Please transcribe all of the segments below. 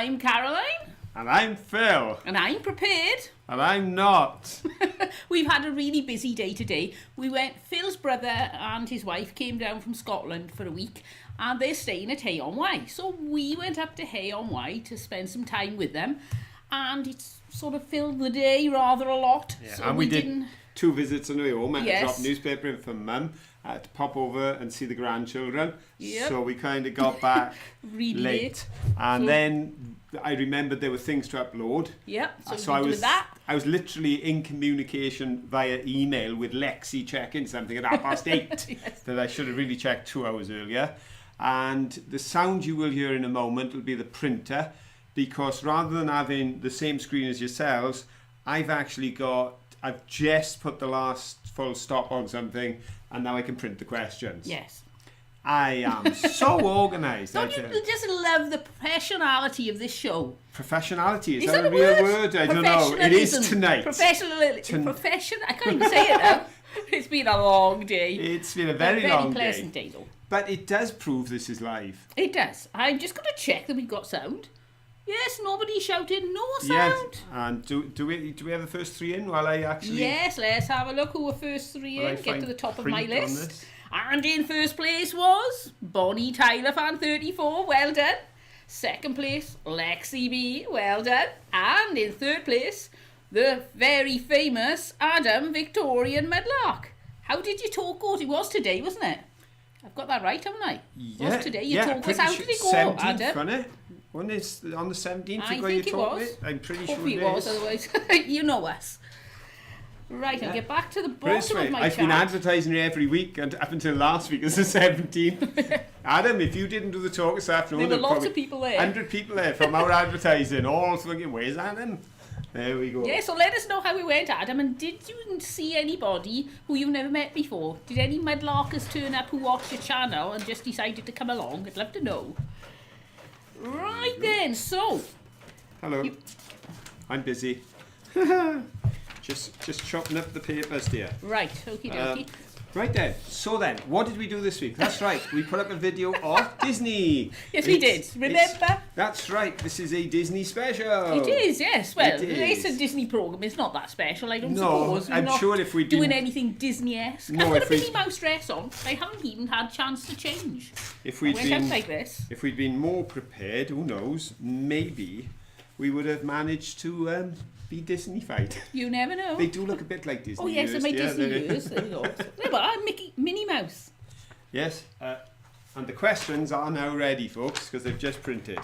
I'm Caroline. And I'm Phil. And I'm prepared. And I'm not. We've had a really busy day today. Phil's brother and his wife came down from Scotland for a week and they're staying at Hay-on-Wye. So we went up to Hay-on-Wye to spend some time with them, and it's sort of filled the day rather a lot. Yeah, so and we did 2 visits on the way home. I had to drop newspaper in for Mum. I had to pop over and see the grandchildren. Yep. So we kind of got back really late. And then I remembered there were things to upload. Yep. So I was literally in communication via email with Lexi checking something at 8:30 Yes. that I should have really checked 2 hours earlier. And the sound you will hear in a moment will be the printer, because rather than having the same screen as yourselves, I've just put the last full stop on something, and now I can print the questions. Yes. I am so organised. Don't you just love the professionality of this show? Professionality, is that a real word? I don't know. It is tonight. Profession. I can't even say it now. It's been a long day. It's been a very long day. Very pleasant day though. But it does prove this is live. It does. I'm just going to check that we've got sound. Yes, nobody shouted no sound. Yes, and do we have the first 3 in while I actually... Yes, let's have a look who were first 3 in. Get to the top of my list. And in first place was Bonnie Tyler Fan 34, well done. Second place, Lexi B, well done. And in third place, the very famous Adam Victorian Medlark. How did your talk go? It was today, wasn't it? I've got that right, haven't I? Yeah. It was today. Your talk was, how did it go, 17th, Adam? wasn't it? When is on the 17th? I think it was. I'm pretty Hopefully sure it was, otherwise you know us. Right, I'll get back to the bottom of my I've chat. been advertising it every week, and up until last week it's the 17th. Adam, if you didn't do the talk this afternoon, there were lots of people there. 100 people there from our advertising, all thinking, where's Adam? There we go. Yeah, so let us know how it went, Adam. And did you see anybody who you've never met before? Did any mudlarkers turn up who watched your channel and just decided to come along? I'd love to know. Right then, so... Hello. I'm busy. Just chopping up the papers, dear. Right, okie dokie. Right then, so then, what did we do this week? That's right, we put up a video of Disney. Yes, we did. Remember? That's right, this is a Disney special. It is, yes. Well, it's a Disney programme. It's not that special, I don't suppose. We're I'm not sure if we'd doing anything Disney-esque. No, I've got a Minnie Mouse dress on. I haven't even had a chance to change. If we'd out like this. If we'd been more prepared, who knows, maybe we would have managed to be Disney-fied. You never know. They do look a bit like Disney. Oh yes, they're my Disney ears. There we go. There we are, Minnie Mouse. Yes, and the questions are now ready, folks, because they've just printed.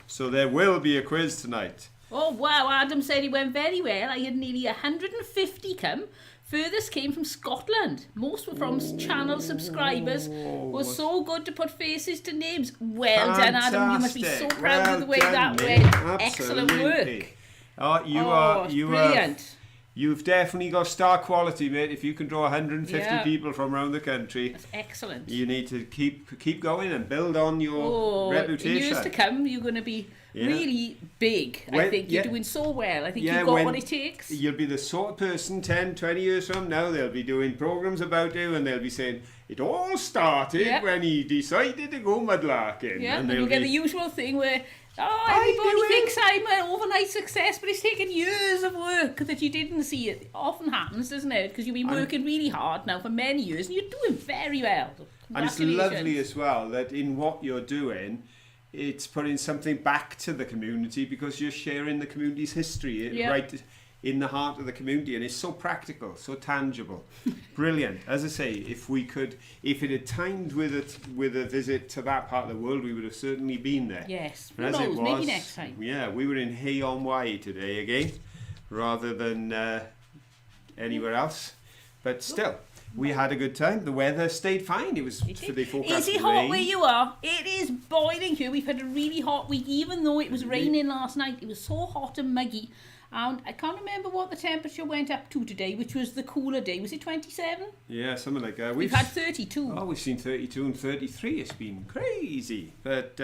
So there will be a quiz tonight. Oh wow, Adam said it went very well. I had nearly 150 come. Furthest came from Scotland. Most were from channel subscribers. Was so good to put faces to names. Well done, Adam. You must be so proud of the way that went. Absolutely. Excellent work. Oh, you are brilliant. You've definitely got star quality, mate. If you can draw 150 people from around the country, that's excellent. You need to keep going and build on your reputation. In years to come, you're going to be really big. I think you're doing so well. I think you've got what it takes. You'll be the sort of person 10, 20 years from now, they'll be doing programs about you, and they'll be saying it all started when he decided to go mudlarking. Yeah, and you'll get the usual thing where everybody thinks I'm an overnight success, but it's taken years of work that you didn't see. It often happens, doesn't it? Because you've been working really hard now for many years, and you're doing very well. And it's lovely as well that in what you're doing, it's putting something back to the community, because you're sharing the community's history right in the heart of the community, and it's so practical, so tangible. Brilliant. As I say, if it had timed with a visit to that part of the world, we would have certainly been there. Yes, who knows, maybe next time. Yeah, we were in Hay-on-Wye today again, rather than anywhere else. But still, we had a good time. The weather stayed fine. It was for the forecast. Is it hot where you are? It is boiling here. We've had a really hot week, even though it was raining last night. It was so hot and muggy. And I can't remember what the temperature went up to today, which was the cooler day. Was it 27? Yeah, something like that. We've had 32. Oh, we've seen 32 and 33. It's been crazy. But,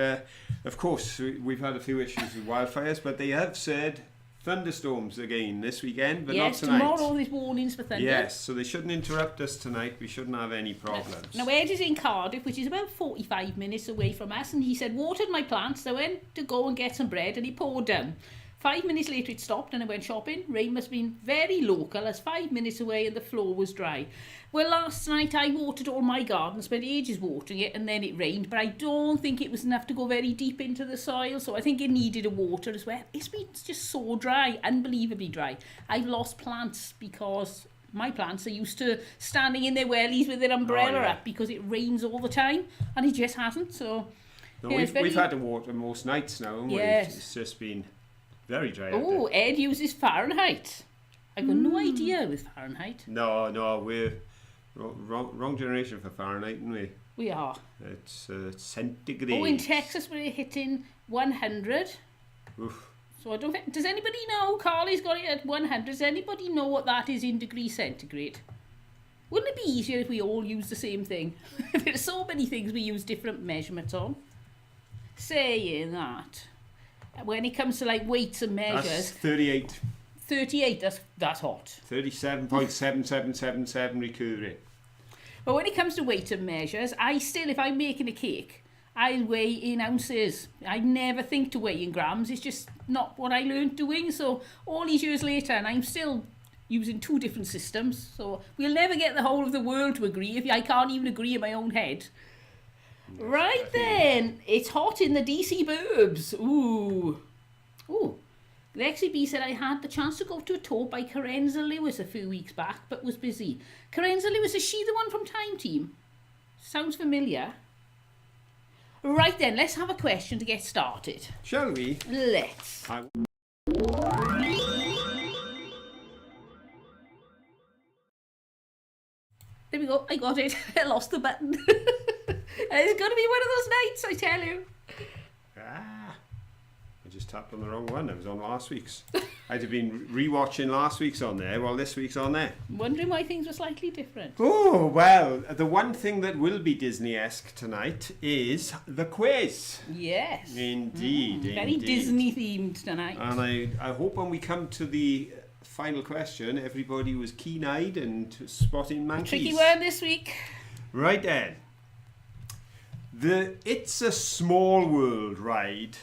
of course, we've had a few issues with wildfires, but they have said thunderstorms again this weekend, but yes, not tonight. Yes, tomorrow there's warnings for thunder. Yes, so they shouldn't interrupt us tonight. We shouldn't have any problems. Now, Ed is in Cardiff, which is about 45 minutes away from us, and he said, watered my plants. I went to go and get some bread, and he poured down. 5 minutes later it stopped and I went shopping. Rain must have been very local, as 5 minutes away and the floor was dry. Well, last night I watered all my garden, spent ages watering it, and then it rained, but I don't think it was enough to go very deep into the soil, so I think it needed a water as well. It's been just so dry, unbelievably dry. I've lost plants because my plants are used to standing in their wellies with their umbrella up because it rains all the time, and it just hasn't, so... No, yeah, we've had to water most nights now, haven't we? It's just been... very dry. Oh, Ed uses Fahrenheit. I've got no idea with Fahrenheit. No, we're wrong generation for Fahrenheit, aren't we? We are. It's centigrade. Oh, in Texas we're hitting 100. Oof. So I don't think... Does anybody know? Carly's got it at 100. Does anybody know what that is in degrees centigrade? Wouldn't it be easier if we all used the same thing? There's so many things we use different measurements on. Saying that... when it comes to like weights and measures, that's 38. 38. That's hot. 37.7777 recurring. But when it comes to weight and measures, I still, if I'm making a cake, I'll weigh in ounces. I never think to weigh in grams. It's just not what I learned doing. So all these years later, and I'm still using two different systems. So we'll never get the whole of the world to agree if I can't even agree in my own head. Right then, it's hot in the DC burbs. Ooh. Lexi B said I had the chance to go to a talk by Carenza Lewis a few weeks back, but was busy. Carenza Lewis, is she the one from Time Team? Sounds familiar. Right then, let's have a question to get started. Shall we? Let's. There we go, I got it. I lost the button. It's going to be one of those nights, I tell you. I just tapped on the wrong one. I was on last week's. I'd have been rewatching last week's on there while this week's on there. Wondering why things were slightly different. Oh, well, the one thing that will be Disney-esque tonight is the quiz. Yes. Indeed. Very Disney-themed tonight. And I hope when we come to the final question, everybody was keen-eyed and spotting monkeys. Tricky word this week. Right then. The It's a Small World ride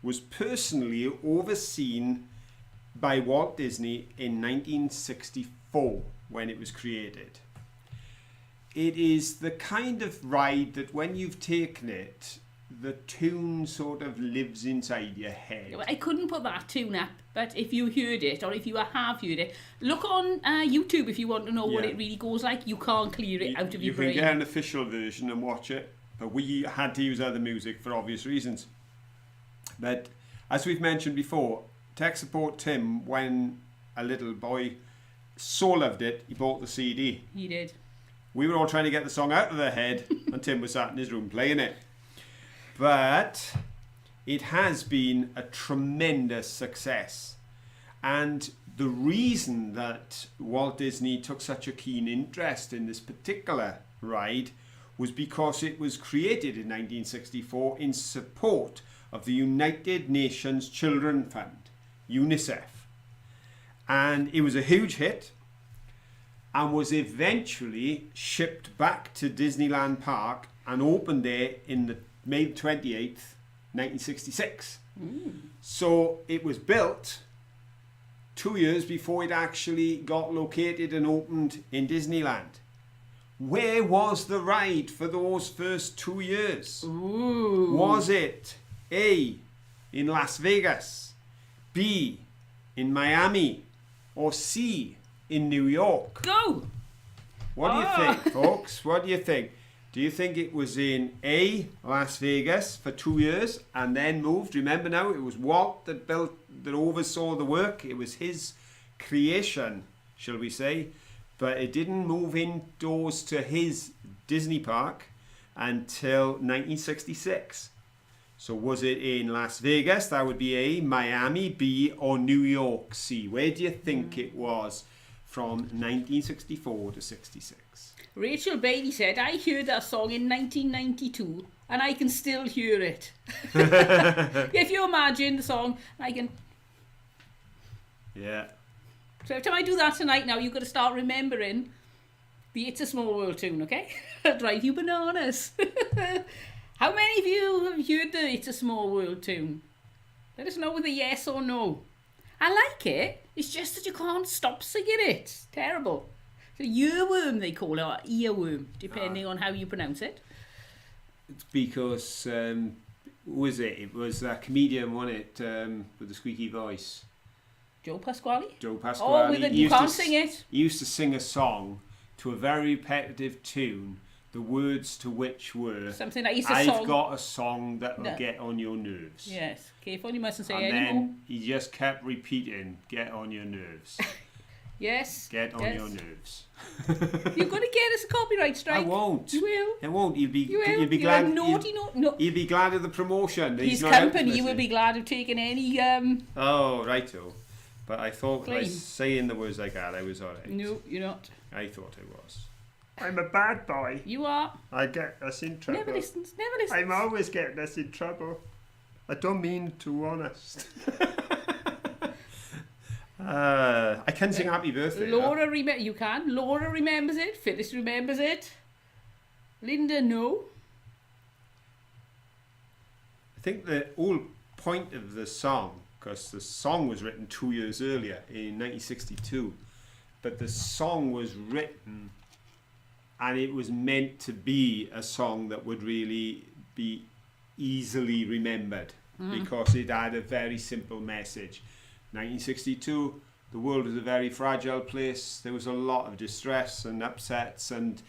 was personally overseen by Walt Disney in 1964 when it was created. It is the kind of ride that when you've taken it, the tune sort of lives inside your head. I couldn't put that tune up, but if you heard it, or if you have heard it, look on YouTube if you want to know what it really goes like. You can't clear it out of your brain. You can get an official version and watch it, but we had to use other music for obvious reasons. But as we've mentioned before, tech support Tim, when a little boy so loved it, he bought the CD. He did. We were all trying to get the song out of their head, and Tim was sat in his room playing it. But it has been a tremendous success. And the reason that Walt Disney took such a keen interest in this particular ride was because it was created in 1964 in support of the United Nations Children Fund, UNICEF. And it was a huge hit and was eventually shipped back to Disneyland Park and opened there in the May 28th, 1966. So it was built 2 years before it actually got located and opened in Disneyland. Where was the ride for those first 2 years? Ooh. Was it A, in Las Vegas, B, in Miami, or C, in New York? Go! What do you think, folks? What do you think? Do you think it was in A, Las Vegas for 2 years and then moved? Remember now, it was Walt that oversaw the work. It was his creation, shall we say. But it didn't move indoors to his Disney park until 1966. So was it in Las Vegas? That would be A, Miami, B, or New York, C. Where do you think it was from 1964 to 66? Rachel Bailey said, I heard that song in 1992 and I can still hear it. If you imagine the song, I can... Yeah. So every time I do that tonight now, you've got to start remembering the It's a Small World tune, okay? It'll drive you bananas. How many of you have heard the It's a Small World tune? Let us know with a yes or no. I like it. It's just that you can't stop singing it. It's terrible. It's a earworm, they call it, or earworm, depending on how you pronounce it. It's because, who was it? It was that comedian, wasn't it, with the squeaky voice. Joe Pasquale? Joe Pasquale. Oh, you can't sing it. He used to sing a song to a very repetitive tune, the words to which were something like I've got a song that will get on your nerves. Yes, careful, you mustn't say and anymore. Then he just kept repeating, get on your nerves. Yes. Get on your nerves. You're going to get us a copyright strike. I won't. You will. It won't. You'll be You're glad. Naughty, no. You'll be glad of the promotion. His company will be glad of taking any. Oh, righto. But I thought by saying the words like that, I was alright. No, you're not. I thought I was. I'm a bad boy. You are. I get us in trouble. Never listens. I'm always getting us in trouble. I don't mean to, honest. I can sing Happy Birthday. Laura, you can. Laura remembers it. Phyllis remembers it. Linda, no. I think the whole point of the song, because the song was written 2 years earlier in 1962, but the song was written and it was meant to be a song that would really be easily remembered because it had a very simple message. 1962, the world was a very fragile place. There was a lot of distress and upsets, and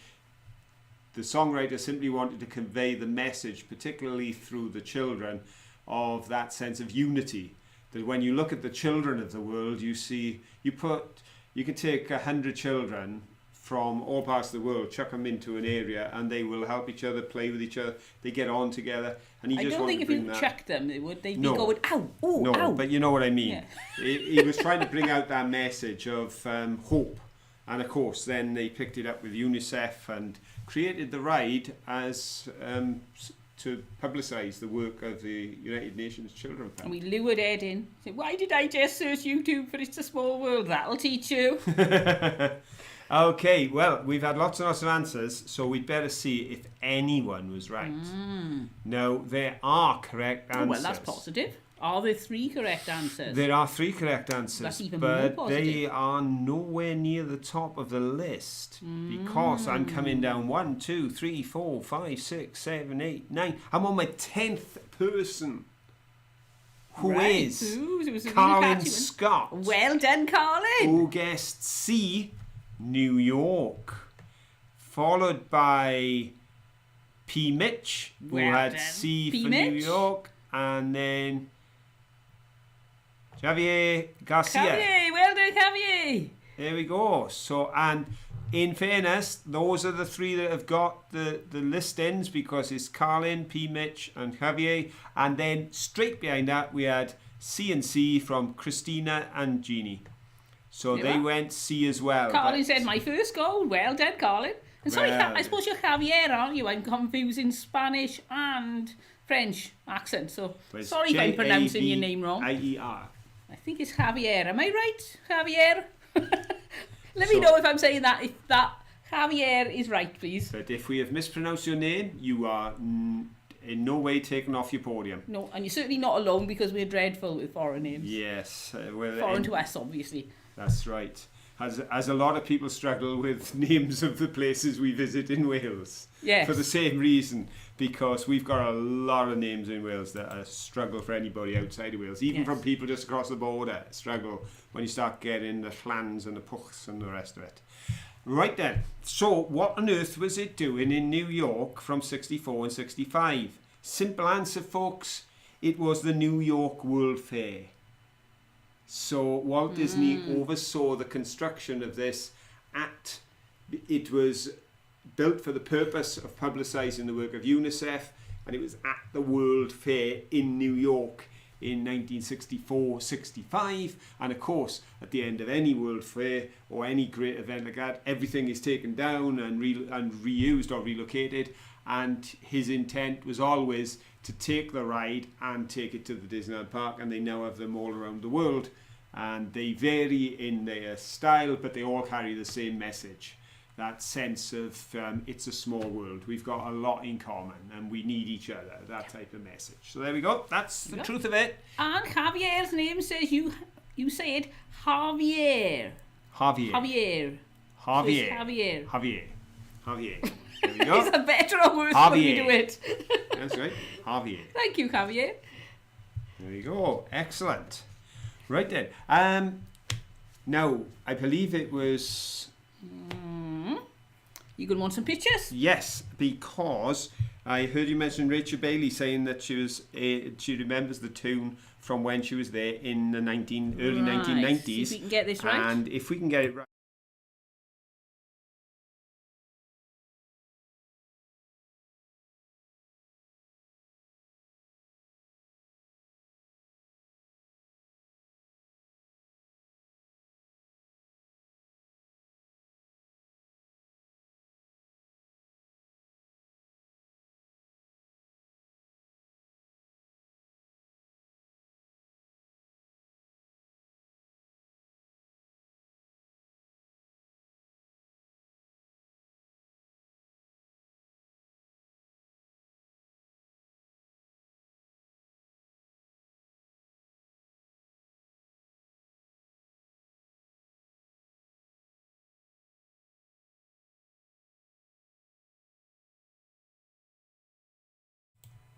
the songwriter simply wanted to convey the message, particularly through the children, of that sense of unity. That when you look at the children of the world, you see, you can take 100 children from all parts of the world, chuck them into an area, and they will help each other, play with each other. They get on together, and I don't think if you chuck them, they'd be going, ow, oh, no, ow. But you know what I mean. Yeah. He was trying to bring out that message of hope, and of course, then they picked it up with UNICEF and created the ride as to publicise the work of the United Nations Children Fund. And we lured Ed in. Said, why did I just search YouTube for It's a Small World? That'll teach you. Okay, well, we've had lots and lots of answers, so we'd better see if anyone was right. No, there are correct answers. Oh, well, that's positive. Are there 3 correct answers? There are 3 correct answers, that's even more positive. They are nowhere near the top of the list because I'm coming down 1, 2, 3, 4, 5, 6, 7, 8, 9. I'm on my 10th person. Who is Carlin Scott. Well done, Carlin. Who guessed C, New York. Followed by P. Mitch, who had C for New York. And then Javier Garcia. Javier, well done, Javier. There we go. So, and in fairness, those are the 3 that have got the listings because it's Carlin, P. Mitch, and Javier. And then straight behind that, we had C and C from Christina and Jeannie. So they went C as well. Carlin said, my first goal. Well done, Carlin. And sorry, I suppose you're Javier, aren't you? I'm confusing Spanish and French accent. So sorry if I'm pronouncing your name wrong. I-E-R. I think it's Javier. Am I right, Javier? Let me know if I'm saying that. If that Javier is right, please. But if we have mispronounced your name, you are in no way taken off your podium. No, and you're certainly not alone because we're dreadful with foreign names. Yes. Foreign to us, obviously. That's right. As a lot of people struggle with names of the places we visit in Wales. Yes. For the same reason, because we've got a lot of names in Wales that are a struggle for anybody outside of Wales. Even from people just across the border, struggle when you start getting the Llans and the Pwchs and the rest of it. Right then. So, what on earth was it doing in New York from 64 and 65? Simple answer, folks. It was the New York World Fair. So Walt Disney oversaw the construction of this it was built for the purpose of publicising the work of UNICEF, and it was at the World Fair in New York in 1964-65. And of course, at the end of any World Fair or any great event like that, everything is taken down and reused or relocated. And his intent was always to take the ride and take it to the Disneyland park, and they now have them all around the world. and they vary in their style, but they all carry the same message. That sense of it's a small world. We've got a lot in common and we need each other. That type of message. So there we go. That's the truth of it. And Javier's name says you said Javier. Javier. Javier. Javier. So Javier. Javier. Javier. There we go. Is that better or worse when we do it? That's right. Javier. Thank you, Javier. There we go. Excellent. Right then. Now, I believe it was... You gonna want some pictures? Yes, because I heard you mention Rachel Bailey saying that she remembers the tune from when she was there in the early 1990s. See if we can get this right. And if we can get it right.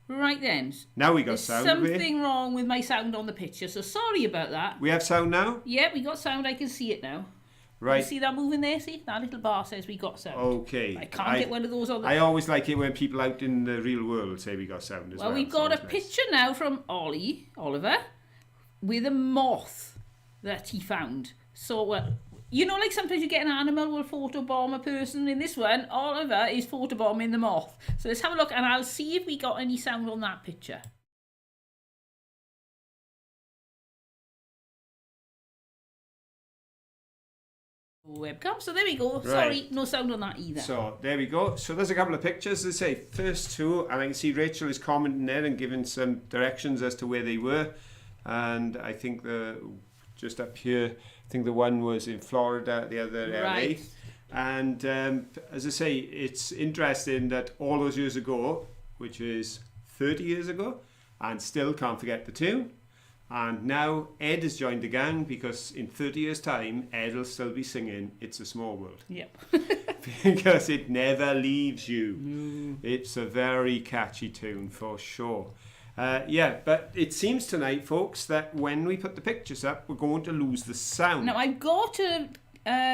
Right then. Now we got There's sound. something wrong with my sound on the picture, so sorry about that. We have sound now? Yeah, we got sound. I can see it now. Right. You see that moving there? See? That little bar says we got sound. Okay. I can't get one of those on the... I always like it when people out in the real world say we got sound as well. Well, we've got a picture now from Oliver, with a moth that he found. So, well, you know, like sometimes you get an animal will photobomb a person. In this one, Oliver is photobombing the moth. So let's have a look and I'll see if we got any sound on that picture. Webcam. So there we go. Right. Sorry, no sound on that either. So there we go. So there's a couple of pictures. As I say, first two, and I can see Rachel is commenting there and giving some directions as to where they were. And I think just up here, I think the one was in Florida, the other right. LA. And as I say, it's interesting that all those years ago, which is 30 years ago, and still can't forget the tune. And now Ed has joined the gang because in 30 years' time, Ed will still be singing It's a Small World. Yep. Because it never leaves you. No. It's a very catchy tune for sure. Yeah, but it seems tonight, folks, that when we put the pictures up, we're going to lose the sound. Now, I've got a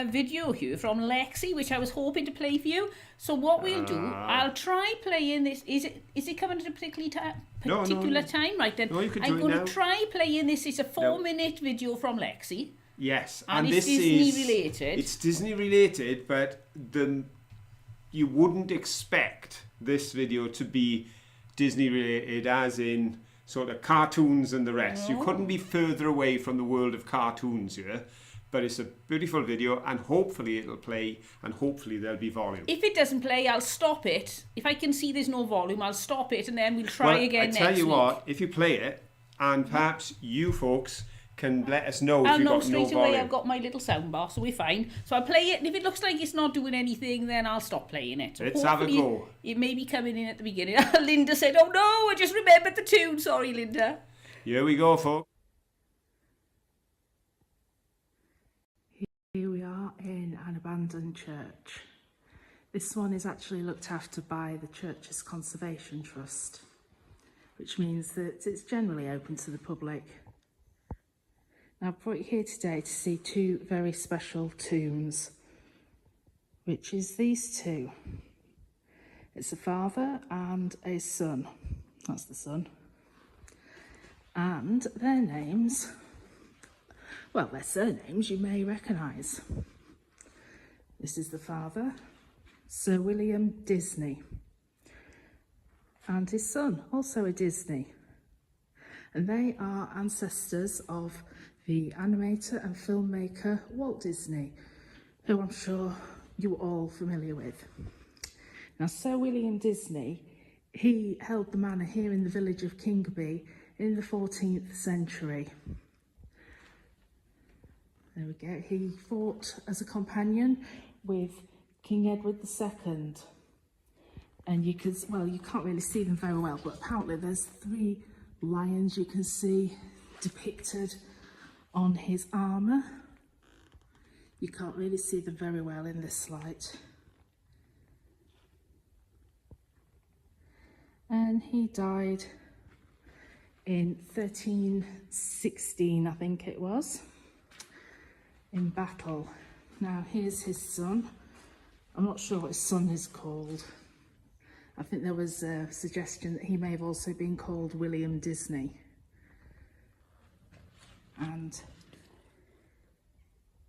video here from Lexi, which I was hoping to play for you. So what we'll do, I'll try playing this. Is it coming at a particular time? Right then, no, you can I'm do going to try playing this. It's a 4-minute video from Lexi. Yes, and this Disney is related. It's Disney related, but you wouldn't expect this video to be Disney related, as in sort of cartoons and the rest. No. You couldn't be further away from the world of cartoons here. But it's a beautiful video, and hopefully it'll play, and hopefully there'll be volume. If it doesn't play, I'll stop it. If I can see there's no volume, I'll stop it, and then we'll try again next week. I tell you what, if you play it, and perhaps you folks can let us know if you've got no volume. I'll know straight away I've got my little sound bar, so we're fine. So I'll play it, and if it looks like it's not doing anything, then I'll stop playing it. So let's have a go. It may be coming in at the beginning. Linda said, oh no, I just remembered the tune. Sorry, Linda. Here we go, folks. Here we are in an abandoned church. This one is actually looked after by the church's Conservation Trust, which means that it's generally open to the public. Now, I've brought you here today to see two very special tombs, which is these two. It's a father and a son. That's the son. And their names... well, their surnames you may recognise. This is the father, Sir William Disney, and his son, also a Disney. And they are ancestors of the animator and filmmaker Walt Disney, who I'm sure you're all familiar with. Now, Sir William Disney, he held the manor here in the village of Kingerby in the 14th century. There we go. He fought as a companion with King Edward II. And you can't really see them very well, but apparently there's 3 lions you can see depicted on his armour. You can't really see them very well in this light. And he died in 1316, I think it was, in battle. Now here's his son. I'm not sure what his son is called. I think there was a suggestion that he may have also been called William Disney. And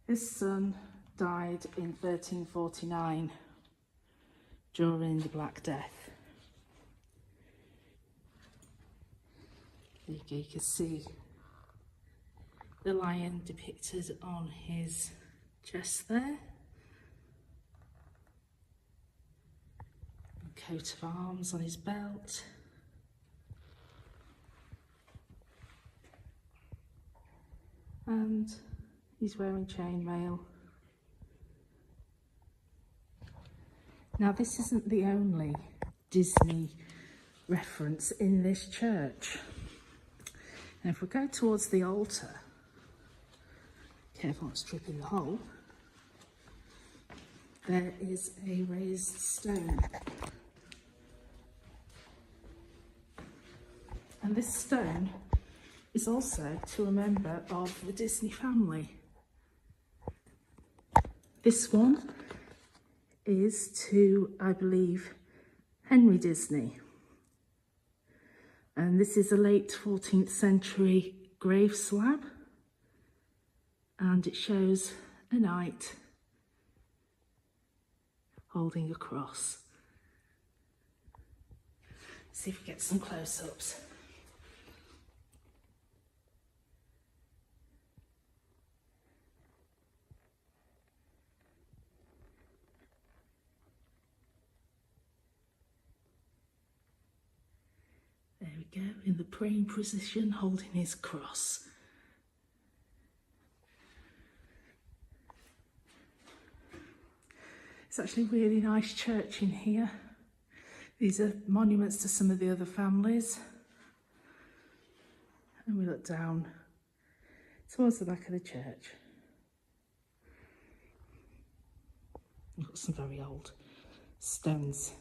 his son died in 1349 during the Black Death. You can see the lion depicted on his chest there. Coat of arms on his belt. And he's wearing chainmail. Now this isn't the only Disney reference in this church. Now if we go towards the altar, careful not to trip in the hole, there is a raised stone. And this stone is also to a member of the Disney family. This one is to, I believe, Henry Disney. And this is a late 14th century grave slab. And it shows a knight holding a cross. See if we get some close-ups. There we go, in the praying position, holding his cross. It's actually a really nice church in here. These are monuments to some of the other families. And we look down towards the back of the church. We've got some very old stones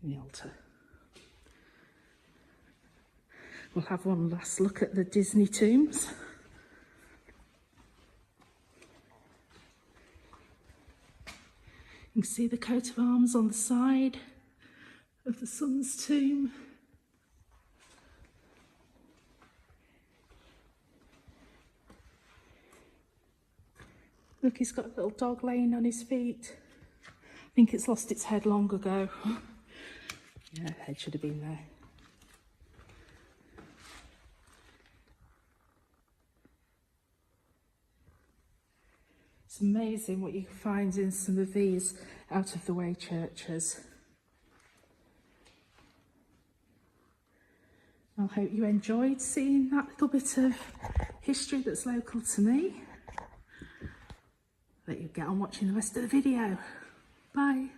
in the altar. We'll have one last look at the Disney tombs. You can see the coat of arms on the side of the son's tomb. Look, he's got a little dog laying on his feet. I think it's lost its head long ago. Yeah, the head should have been there. It's amazing what you can find in some of these out-of-the-way churches. I hope you enjoyed seeing that little bit of history that's local to me. Let you get on watching the rest of the video. Bye.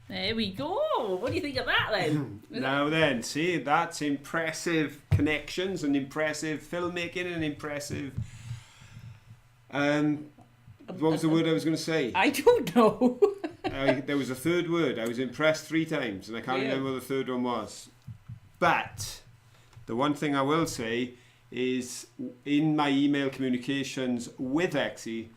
There we go. What do you think of that then? Now then, see, that's impressive connections and impressive filmmaking and impressive... what was the word I was going to say? I don't know. There was a third word. I was impressed 3 times and I can't remember what the third one was. But the one thing I will say is in my email communications with Lexi,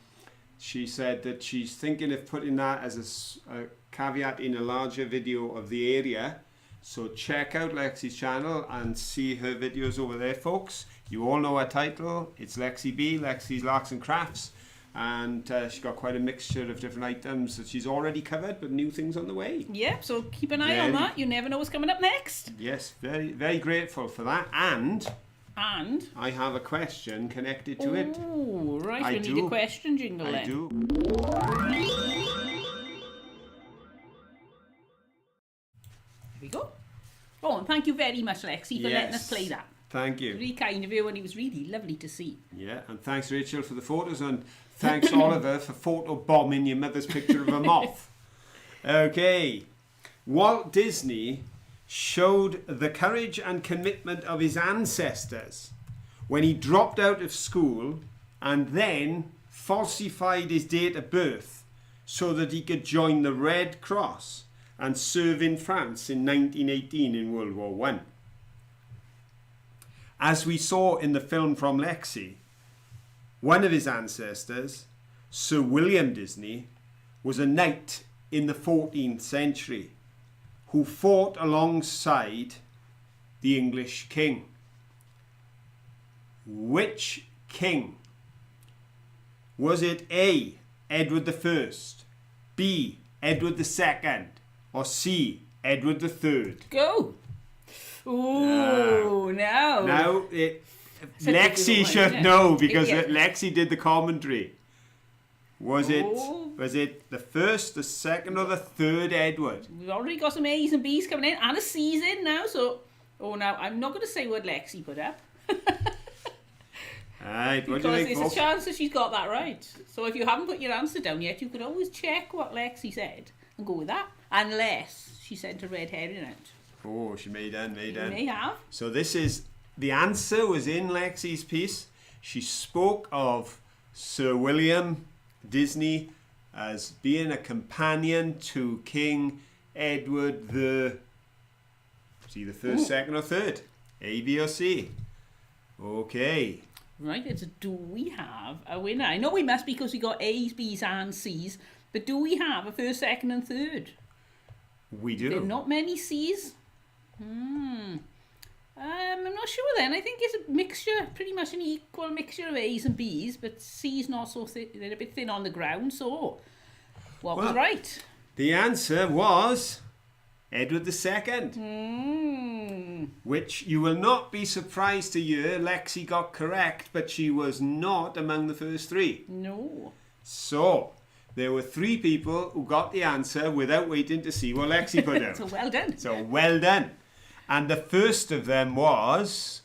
she said that she's thinking of putting that as a caveat in a larger video of the area. So check out Lexi's channel and see her videos over there, folks. You all know her title. It's Lexi B, Lexi's Larks and Crafts. And she's got quite a mixture of different items that she's already covered, but new things on the way. Yep, so keep an eye on that. You never know what's coming up next. Yes, very, very grateful for that. And I have a question connected to it. Oh, right. We need a question jingle then. I do. Here we go. Oh, and thank you very much, Lexi, for letting us play that. Thank you. Really kind of you, and it was really lovely to see. Yeah, and thanks, Rachel, for the photos, and thanks, Oliver, for photobombing your mother's picture of a moth. Okay. Walt Disney showed the courage and commitment of his ancestors when he dropped out of school and then falsified his date of birth so that he could join the Red Cross and serve in France in 1918 in World War I. As we saw in the film from Lexi, one of his ancestors, Sir William Disney, was a knight in the 14th century who fought alongside the English king. Which king? Was it A, Edward I, B, Edward II, or C, Edward III? Go! Ooh, no. Now, Lexi should know because Lexi did the commentary. Was it the first, the second, or the third Edward? We've already got some A's and B's coming in, and a C's in now, so... Oh, now, I'm not going to say what Lexi put up. Right, what because do you think, there's folks? a chance that she's got that right. So if you haven't put your answer down yet, you could always check what Lexi said and go with that. Unless she sent a red herring out. Oh, she may done. She may have. So this is... The answer was in Lexi's piece. She spoke of Sir William Disney as being a companion to King Edward the... See the first, second, or third? A, B, or C? Okay. Right, do we have a winner? I know we must because we got A's, B's, and C's, but do we have a first, second, and third? We do. There are not many C's. I'm not sure then. I think it's a mixture, pretty much an equal mixture of A's and B's, but C's not so thick. They're a bit thin on the ground, so what was right? The answer was Edward II. Which you will not be surprised to hear Lexi got correct, but she was not among the first three. No. So, there were three people who got the answer without waiting to see what Lexi put out. So well done. So well done. And the first of them was,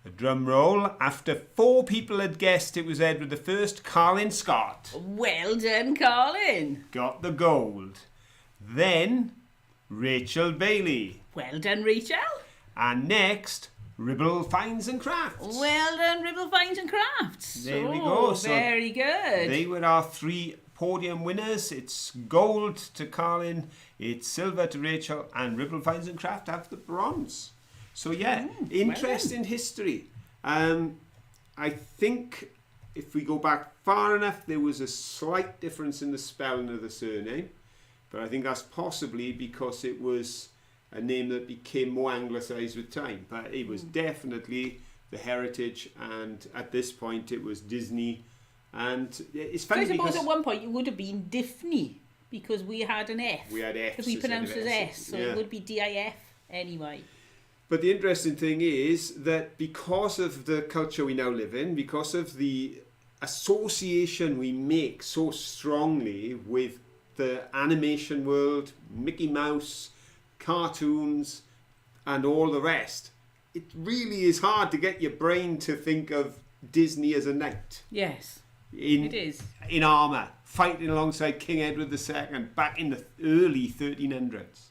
a drum roll, after 4 people had guessed it was Edward I, Colin Scott. Well done, Colin. Got the gold. Then, Rachel Bailey. Well done, Rachel. And next, Ribble Finds and Crafts. Well done, Ribble Finds and Crafts. There we go. So very good. They were our 3 podium winners. It's gold to Colin, it's silver to Rachel, and Ribble Finds and Craft have the bronze. So yeah, interesting history. I think if we go back far enough, there was a slight difference in the spelling of the surname, but I think that's possibly because it was a name that became more anglicised with time. But it was definitely the heritage, and at this point it was Disney. And it's funny so I suppose because at one point it would have been Diffney because we had an F. We had F. Because we pronounced it as S, so it would be DIF anyway. But the interesting thing is that because of the culture we now live in, because of the association we make so strongly with the animation world, Mickey Mouse, cartoons, and all the rest, it really is hard to get your brain to think of Disney as a knight. Yes. It is. In armour, fighting alongside King Edward II back in the early 1300s.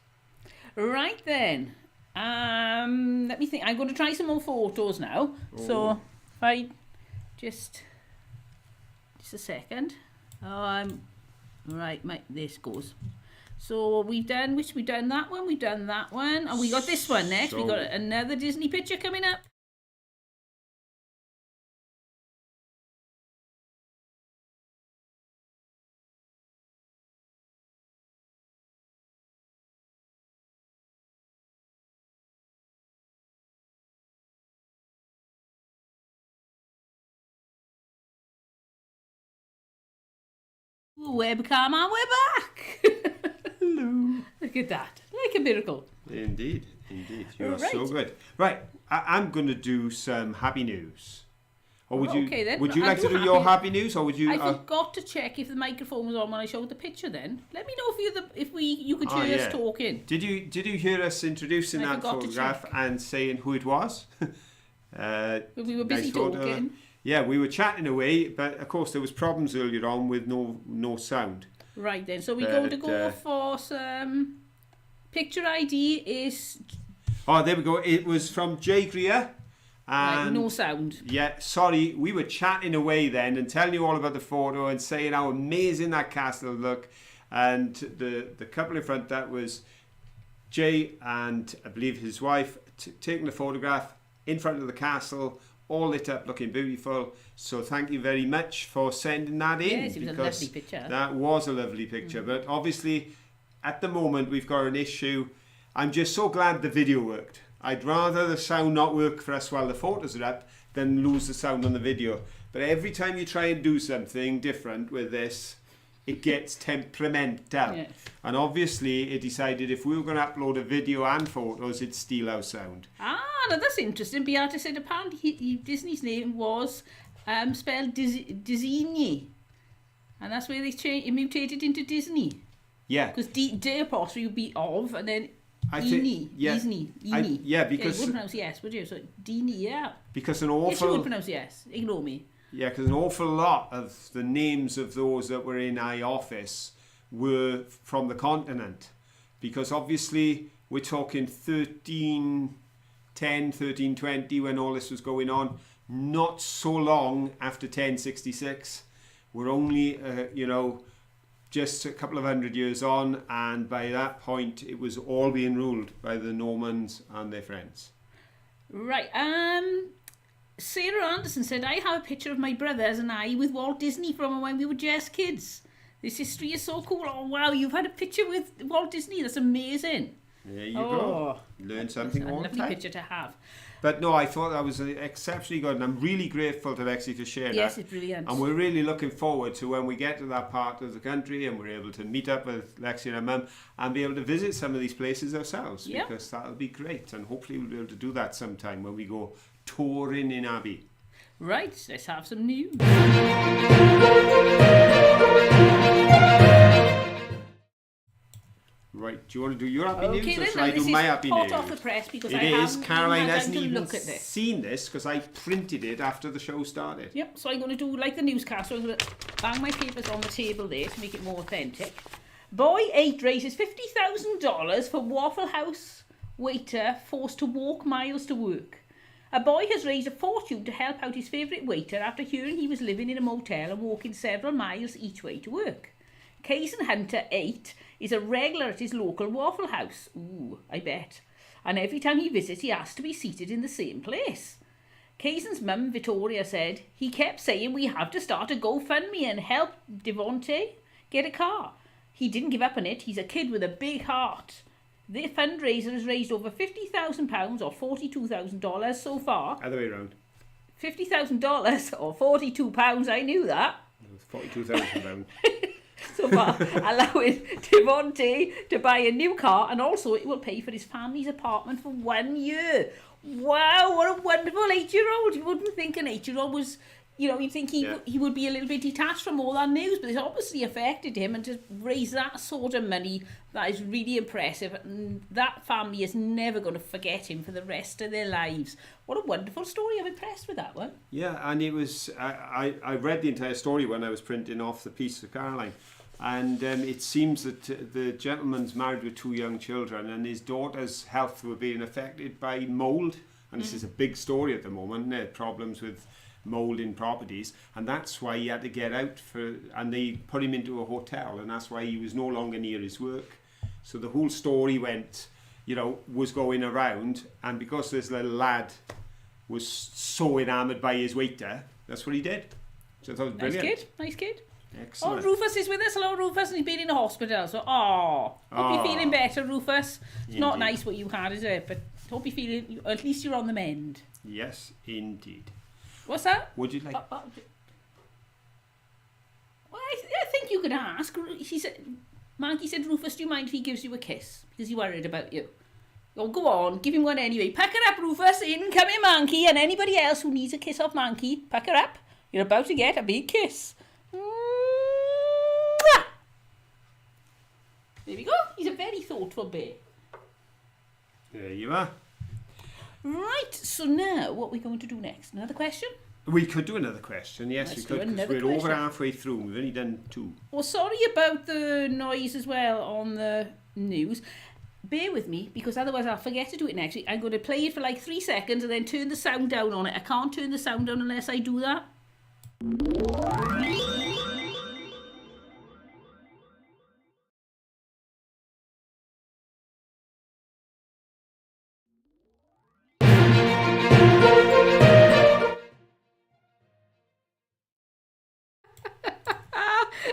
Right then. Let me think. I'm going to try some more photos now. Oh. So, if I just a second. Right, this goes. So we've done that one, and we got this one next. We got another Disney picture coming up. Webcam, and we're back. Hello. Look at that. Like a miracle. Indeed. You are so good. Right, I'm going to do some happy news. Or would you? Okay, then. Would you like to do your happy news, or would you? I forgot to check if the microphone was on when I showed the picture. Then let me know if you could hear us talking. Did you hear us introducing that photograph and saying who it was? We were busy talking. Yeah, we were chatting away, but of course there was problems earlier on with no sound. Right then, so we're going to go for some picture ID is... Oh, there we go. It was from Jay Greer. And right, no sound. Yeah, sorry, we were chatting away then and telling you all about the photo and saying how amazing that castle looked. And the couple in front, that was Jay and I believe his wife taking the photograph in front of the castle, all lit up, looking beautiful. So thank you very much for sending that in. Yes, it was a lovely picture. That was a lovely picture. But obviously, at the moment, we've got an issue. I'm just so glad the video worked. I'd rather the sound not work for us while the photos are up than lose the sound on the video. But every time you try and do something different with this, it gets temperamental. Yes. And obviously, it decided if we were going to upload a video and photos, it'd steal our sound. Ah, now that's interesting. Beata said apparently Disney's name was spelled Disney. And that's where they mutated into Disney. Yeah. Because D apostrophe would be of, and then Disney. Yeah, Disney. Yeah, because... you wouldn't pronounce yes, would you? So, Disney, yeah. Because an awful... Yes, you would pronounce yes. Ignore me. Yeah, because an awful lot of the names of those that were in our office were from the continent. Because obviously, we're talking 1320 when all this was going on. Not so long after 1066. We're only, just a couple of 100 years on, and by that point it was all being ruled by the Normans and their friends. Right. Sarah Anderson said, I have a picture of my brothers and I with Walt Disney from when we were just kids. This history is so cool. Oh wow, you've had a picture with Walt Disney. That's amazing. There you go. Learn something all the time. Lovely picture to have. But no, I thought that was exceptionally good, and I'm really grateful to Lexi for sharing that. Yes, it's brilliant. And we're really looking forward to when we get to that part of the country and we're able to meet up with Lexi and her mum and be able to visit some of these places ourselves, because that'll be great. And hopefully we'll be able to do that sometime when we go touring in Abbey. Right, let's have some news. Right, do you want to do your happy news, or should I do my happy news? Hot off the press because it I is. Caroline hasn't even seen this because I printed it after the show started. Yep, so I'm going to do like the newscast. So I'm going to bang my papers on the table there to make it more authentic. Boy 8 raises $50,000 for Waffle House waiter forced to walk miles to work. A boy has raised a fortune to help out his favourite waiter after hearing he was living in a motel and walking several miles each way to work. Kaysen Hunter, 8, is a regular at his local Waffle House. Ooh, I bet. And every time he visits, he asks to be seated in the same place. Kaysen's mum, Victoria, said, he kept saying we have to start a GoFundMe and help Devontae get a car. He didn't give up on it. He's a kid with a big heart. The fundraiser has raised over £50,000 or $42,000 so far. Other way around. $50,000 or £42, I knew that. £42,000. So far, allowing Devontae to buy a new car, and also it will pay for his family's apartment for 1 year. Wow, what a wonderful 8-year-old. You wouldn't think an 8-year-old was, you'd think he would be a little bit detached from all that news, but it's obviously affected him, and to raise that sort of money, that is really impressive, and that family is never going to forget him for the rest of their lives. What a wonderful story. I'm impressed with that one. Yeah, and it was, I read the entire story when I was printing off the piece of Caroline, and it seems that the gentleman's married with 2 young children, and his daughter's health were being affected by mould, and this is a big story at the moment, problems with mould in properties, and that's why he had to get out and they put him into a hotel, and that's why he was no longer near his work. So the whole story went, was going around, and because this little lad was so enamoured by his waiter, that's what he did. So I thought it was brilliant. Nice kid. Excellent. Oh, Rufus is with us. Hello, Rufus, and he's been in the hospital. So, hope you're feeling better, Rufus. It's not nice what you had, is it? But hope you're feeling, at least you're on the mend. Yes, indeed. What's that? Would you like... Well, I think you could ask. Manky said, Rufus, do you mind if he gives you a kiss? Because he's worried about you. Oh, go on, give him one anyway. Pack her up, Rufus. In coming, Manky, and anybody else who needs a kiss off Manky, pack her up. You're about to get a big kiss. Mwah! There we go. He's a very thoughtful bear. There you are. Right, so now what are we going to do next? Another question? We could do another question, yes, Let's we could, because we're over halfway through. We've only done 2. Well, sorry about the noise as well on the news. Bear with me, because otherwise I'll forget to do it next week. I'm going to play it for like 3 seconds and then turn the sound down on it. I can't turn the sound down unless I do that.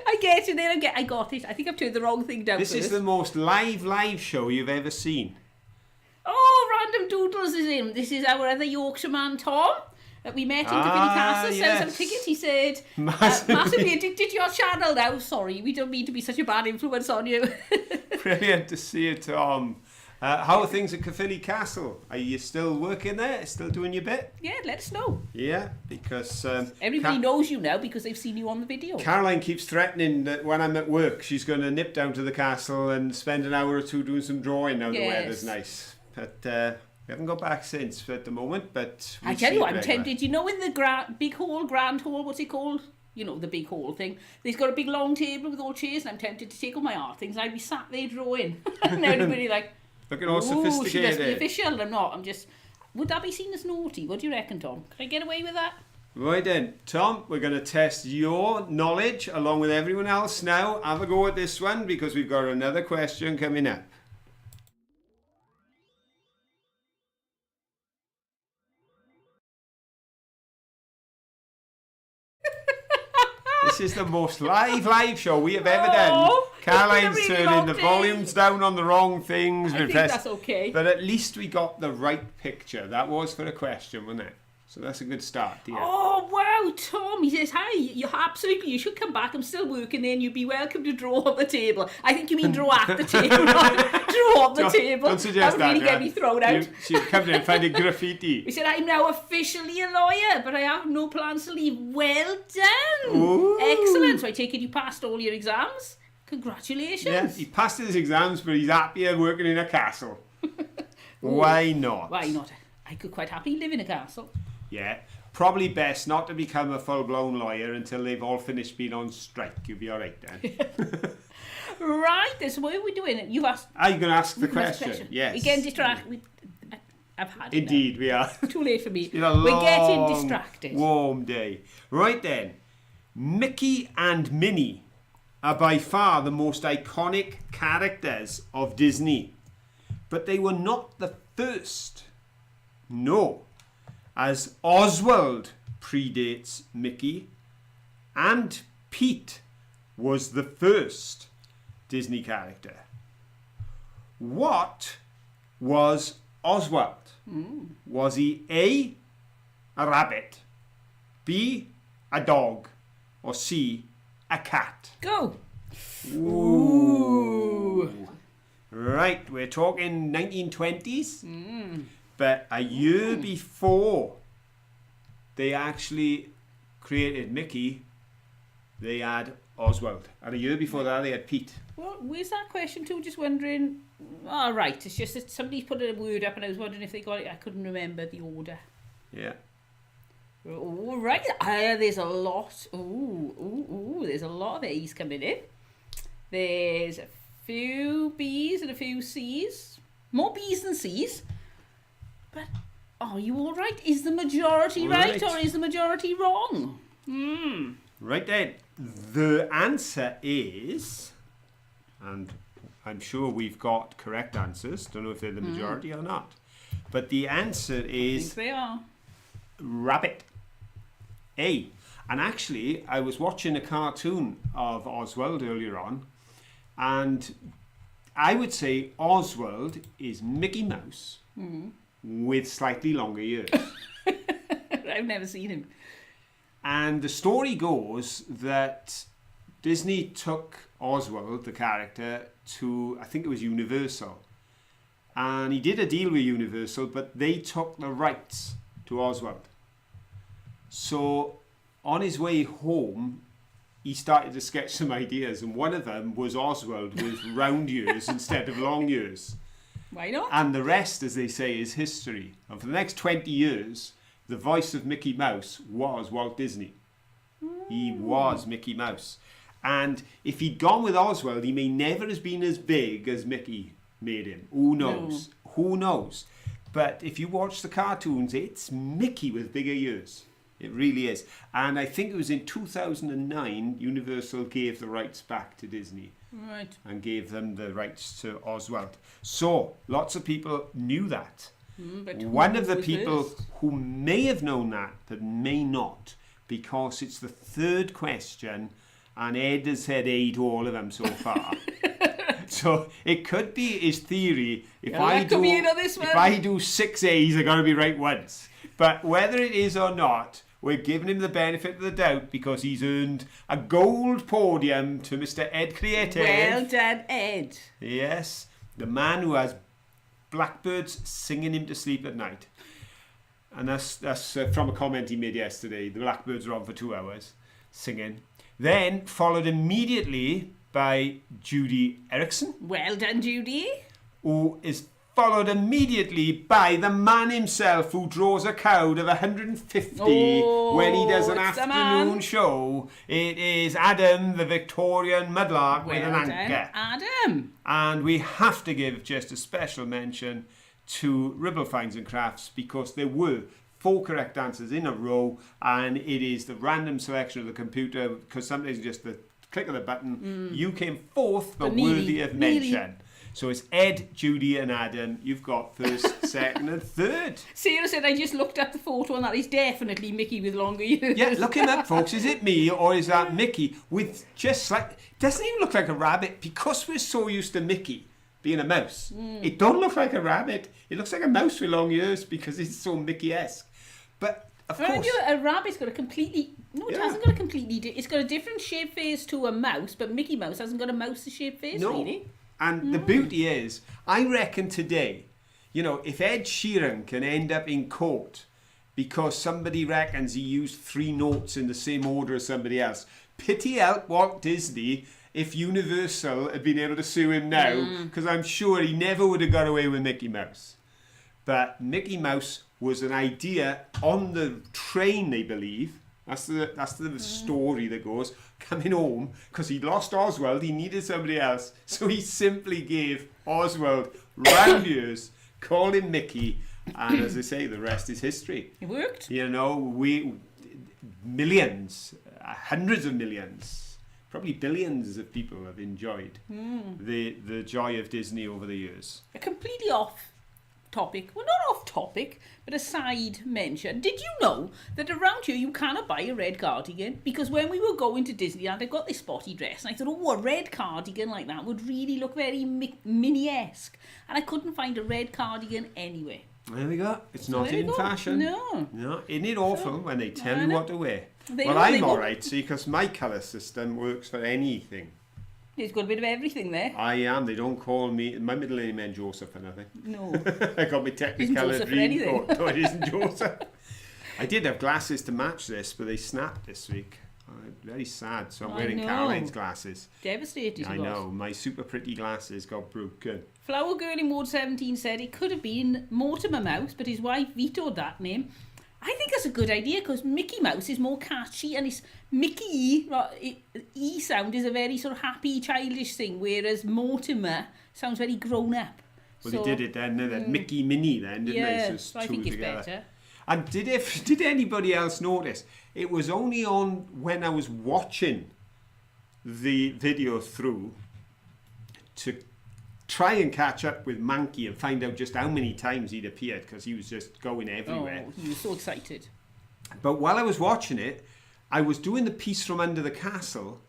I get it, then I got it. I think I've turned the wrong thing down. This is the most live show you've ever seen. Oh, Random Doodles is in. This is our other Yorkshireman, Tom, that we met in Cavilly Castle. Yes. Sent some tickets. He said, massively addicted to your channel now. Sorry, we don't mean to be such a bad influence on you. Brilliant to see you, Tom. How are things at Cavilly Castle? Are you still working there? Still doing your bit? Yeah, let us know. Yeah, because... everybody knows you now because they've seen you on the video. Caroline keeps threatening that when I'm at work, she's going to nip down to the castle and spend an hour or 2 doing some drawing now the weather's nice. But we haven't got back since at the moment, but... I tell you what, I'm tempted. You know in the big hall, grand hall, what's it called? You know, the big hall thing. There's got a big long table with all chairs, and I'm tempted to take all my art things and I'd be sat there drawing. And everybody like... Looking all sophisticated. She must be official. I'm not. I'm just... Would that be seen as naughty? What do you reckon, Tom? Can I get away with that? Right then, Tom, we're going to test your knowledge along with everyone else now. Have a go at this one because we've got another question coming up. This is the most live show we have ever done. Caroline's really turning the volumes down on the wrong things. I think that's okay. But at least we got the right picture. That was for a question, wasn't it? So that's a good start, dear. Oh, wow, Tom. He says, hi, you should come back. I'm still working there and you'd be welcome to draw on the table. I think you mean draw at the table, not draw on the table. Don't suggest that would really get me thrown out. She'd come in and find a graffiti. He said, I'm now officially a lawyer, but I have no plans to leave. Well done. Ooh. Excellent. So I take it you passed all your exams. Congratulations. Yeah, he passed his exams, but he's happier working in a castle. Why not? Why not? I could quite happily live in a castle. Yeah, probably best not to become a full-blown lawyer until they've all finished being on strike. You'll be all right then. Right, then, so what are we doing? You've asked... Are you going to ask the question? Yes. We're getting distracted. I've had it. Indeed, we are. Too late for me. It's been a long, we're getting distracted. Warm day. Right then, Mickey and Minnie are by far the most iconic characters of Disney. But they were not the first. No. As Oswald predates Mickey and Pete was the first Disney character. What was Oswald? Was he A, a rabbit, B, a dog, or C, a cat? Go! Ooh. Right, we're talking 1920s. But a year before they actually created Mickey, they had Oswald. And a year before that, they had Pete. Well, where's that question to? Just wondering. Oh, right. It's just that somebody's put a word up and I was wondering if they got it. I couldn't remember the order. Yeah. All right. There's a lot. There's a lot of A's coming in. There's a few B's and a few C's. More B's than C's. But are you all right? Is the majority right or is the majority wrong? Right then. The answer is, and I'm sure we've got correct answers. Don't know if they're the majority or not. But the answer is... I think they are. Rabbit. A. And actually, I was watching a cartoon of Oswald earlier on, and I would say Oswald is Mickey Mouse with slightly longer ears. I've never seen him. And the story goes that Disney took Oswald, the character, to, I think it was Universal. And he did a deal with Universal, but they took the rights to Oswald. So on his way home, he started to sketch some ideas, and one of them was Oswald with round ears instead of long ears. Why not? And the rest, as they say, is history. And for the next 20 years, the voice of Mickey Mouse was Walt Disney. He was Mickey Mouse. And if he'd gone with Oswald, he may never have been as big as Mickey made him. Who knows? No. Who knows? But if you watch the cartoons, it's Mickey with bigger ears. It really is. And I think it was in 2009, Universal gave the rights back to Disney. Right. And gave them the rights to Oswald. So, lots of people knew that. But one of the people who may have known that, but may not, because it's the third question, and Ed has said A to all of them so far. So, it could be his theory, if I do 6 A's, they're going to be right once. But whether it is or not, we're giving him the benefit of the doubt because he's earned a gold podium to Mr. Ed Creative. Well done, Ed. Yes, the man who has blackbirds singing him to sleep at night. And that's from a comment he made yesterday. The blackbirds were on for 2 hours singing. Then followed immediately by Judy Erickson. Well done, Judy. Who is followed immediately by the man himself who draws a crowd of 150 when he does an afternoon show. It is Adam, the Victorian mudlark with an anchor. Adam. And we have to give just a special mention to Ribble Finds and Crafts because there were 4 correct answers in a row, and it is the random selection of the computer because sometimes just the click of the button. You came 4th, but worthy of mention. So it's Ed, Judy and Adam. You've got 1st, 2nd and 3rd. Sarah said I just looked up the photo and that is definitely Mickey with longer ears. Yeah, look him up, folks. Is it me or is that Mickey with just like... Doesn't even look like a rabbit because we're so used to Mickey being a mouse. It don't look like a rabbit. It looks like a mouse with long ears because it's so Mickey-esque. But, of course... A rabbit's got a completely... No, it hasn't got a completely... It's got a different shape face to a mouse, but Mickey Mouse hasn't got a mouse-shaped face, really. And the beauty is, I reckon today, you know, if Ed Sheeran can end up in court because somebody reckons he used 3 notes in the same order as somebody else, pity help Walt Disney if Universal had been able to sue him now, because I'm sure he never would have got away with Mickey Mouse. But Mickey Mouse was an idea on the train, they believe. That's the story that goes. Coming home, because he'd lost Oswald, he needed somebody else. So he simply gave Oswald round ears, called him Mickey, and as I say, the rest is history. It worked. You know, millions, hundreds of millions, probably billions of people have enjoyed the joy of Disney over the years. A completely off topic, well not off topic, but a side mention. Did you know that around here you cannot buy a red cardigan? Because when we were going to Disneyland, I got this spotty dress and I thought, oh, a red cardigan like that would really look very Minnie-esque. And I couldn't find a red cardigan anywhere. There we go. It's not in fashion. No. Isn't it awful when they tell you what to wear? Well, I'm alright, see, because my colour system works for anything. It's got a bit of everything there. I am. They don't call me... My middle name ain't Joseph or nothing. No. I got my technicolor dream coat. No, it isn't Joseph. I did have glasses to match this, but they snapped this week. Very sad. So I'm wearing Caroline's glasses. Devastated. I know. My super pretty glasses got broken. Flower Girl in Ward 17 said it could have been Mortimer Mouse, but his wife vetoed that name. I think that's a good idea because Mickey Mouse is more catchy and it's Mickey, E sound is a very sort of happy, childish thing, whereas Mortimer sounds very grown up. Well, so, they did it then, didn't they? Mickey Minnie then, didn't they? So I think it's better. And did anybody else notice? It was only on when I was watching the video through to try and catch up with Manky and find out just how many times he'd appeared because he was just going everywhere. Oh, he was so excited. But while I was watching it, I was doing the piece from under the castle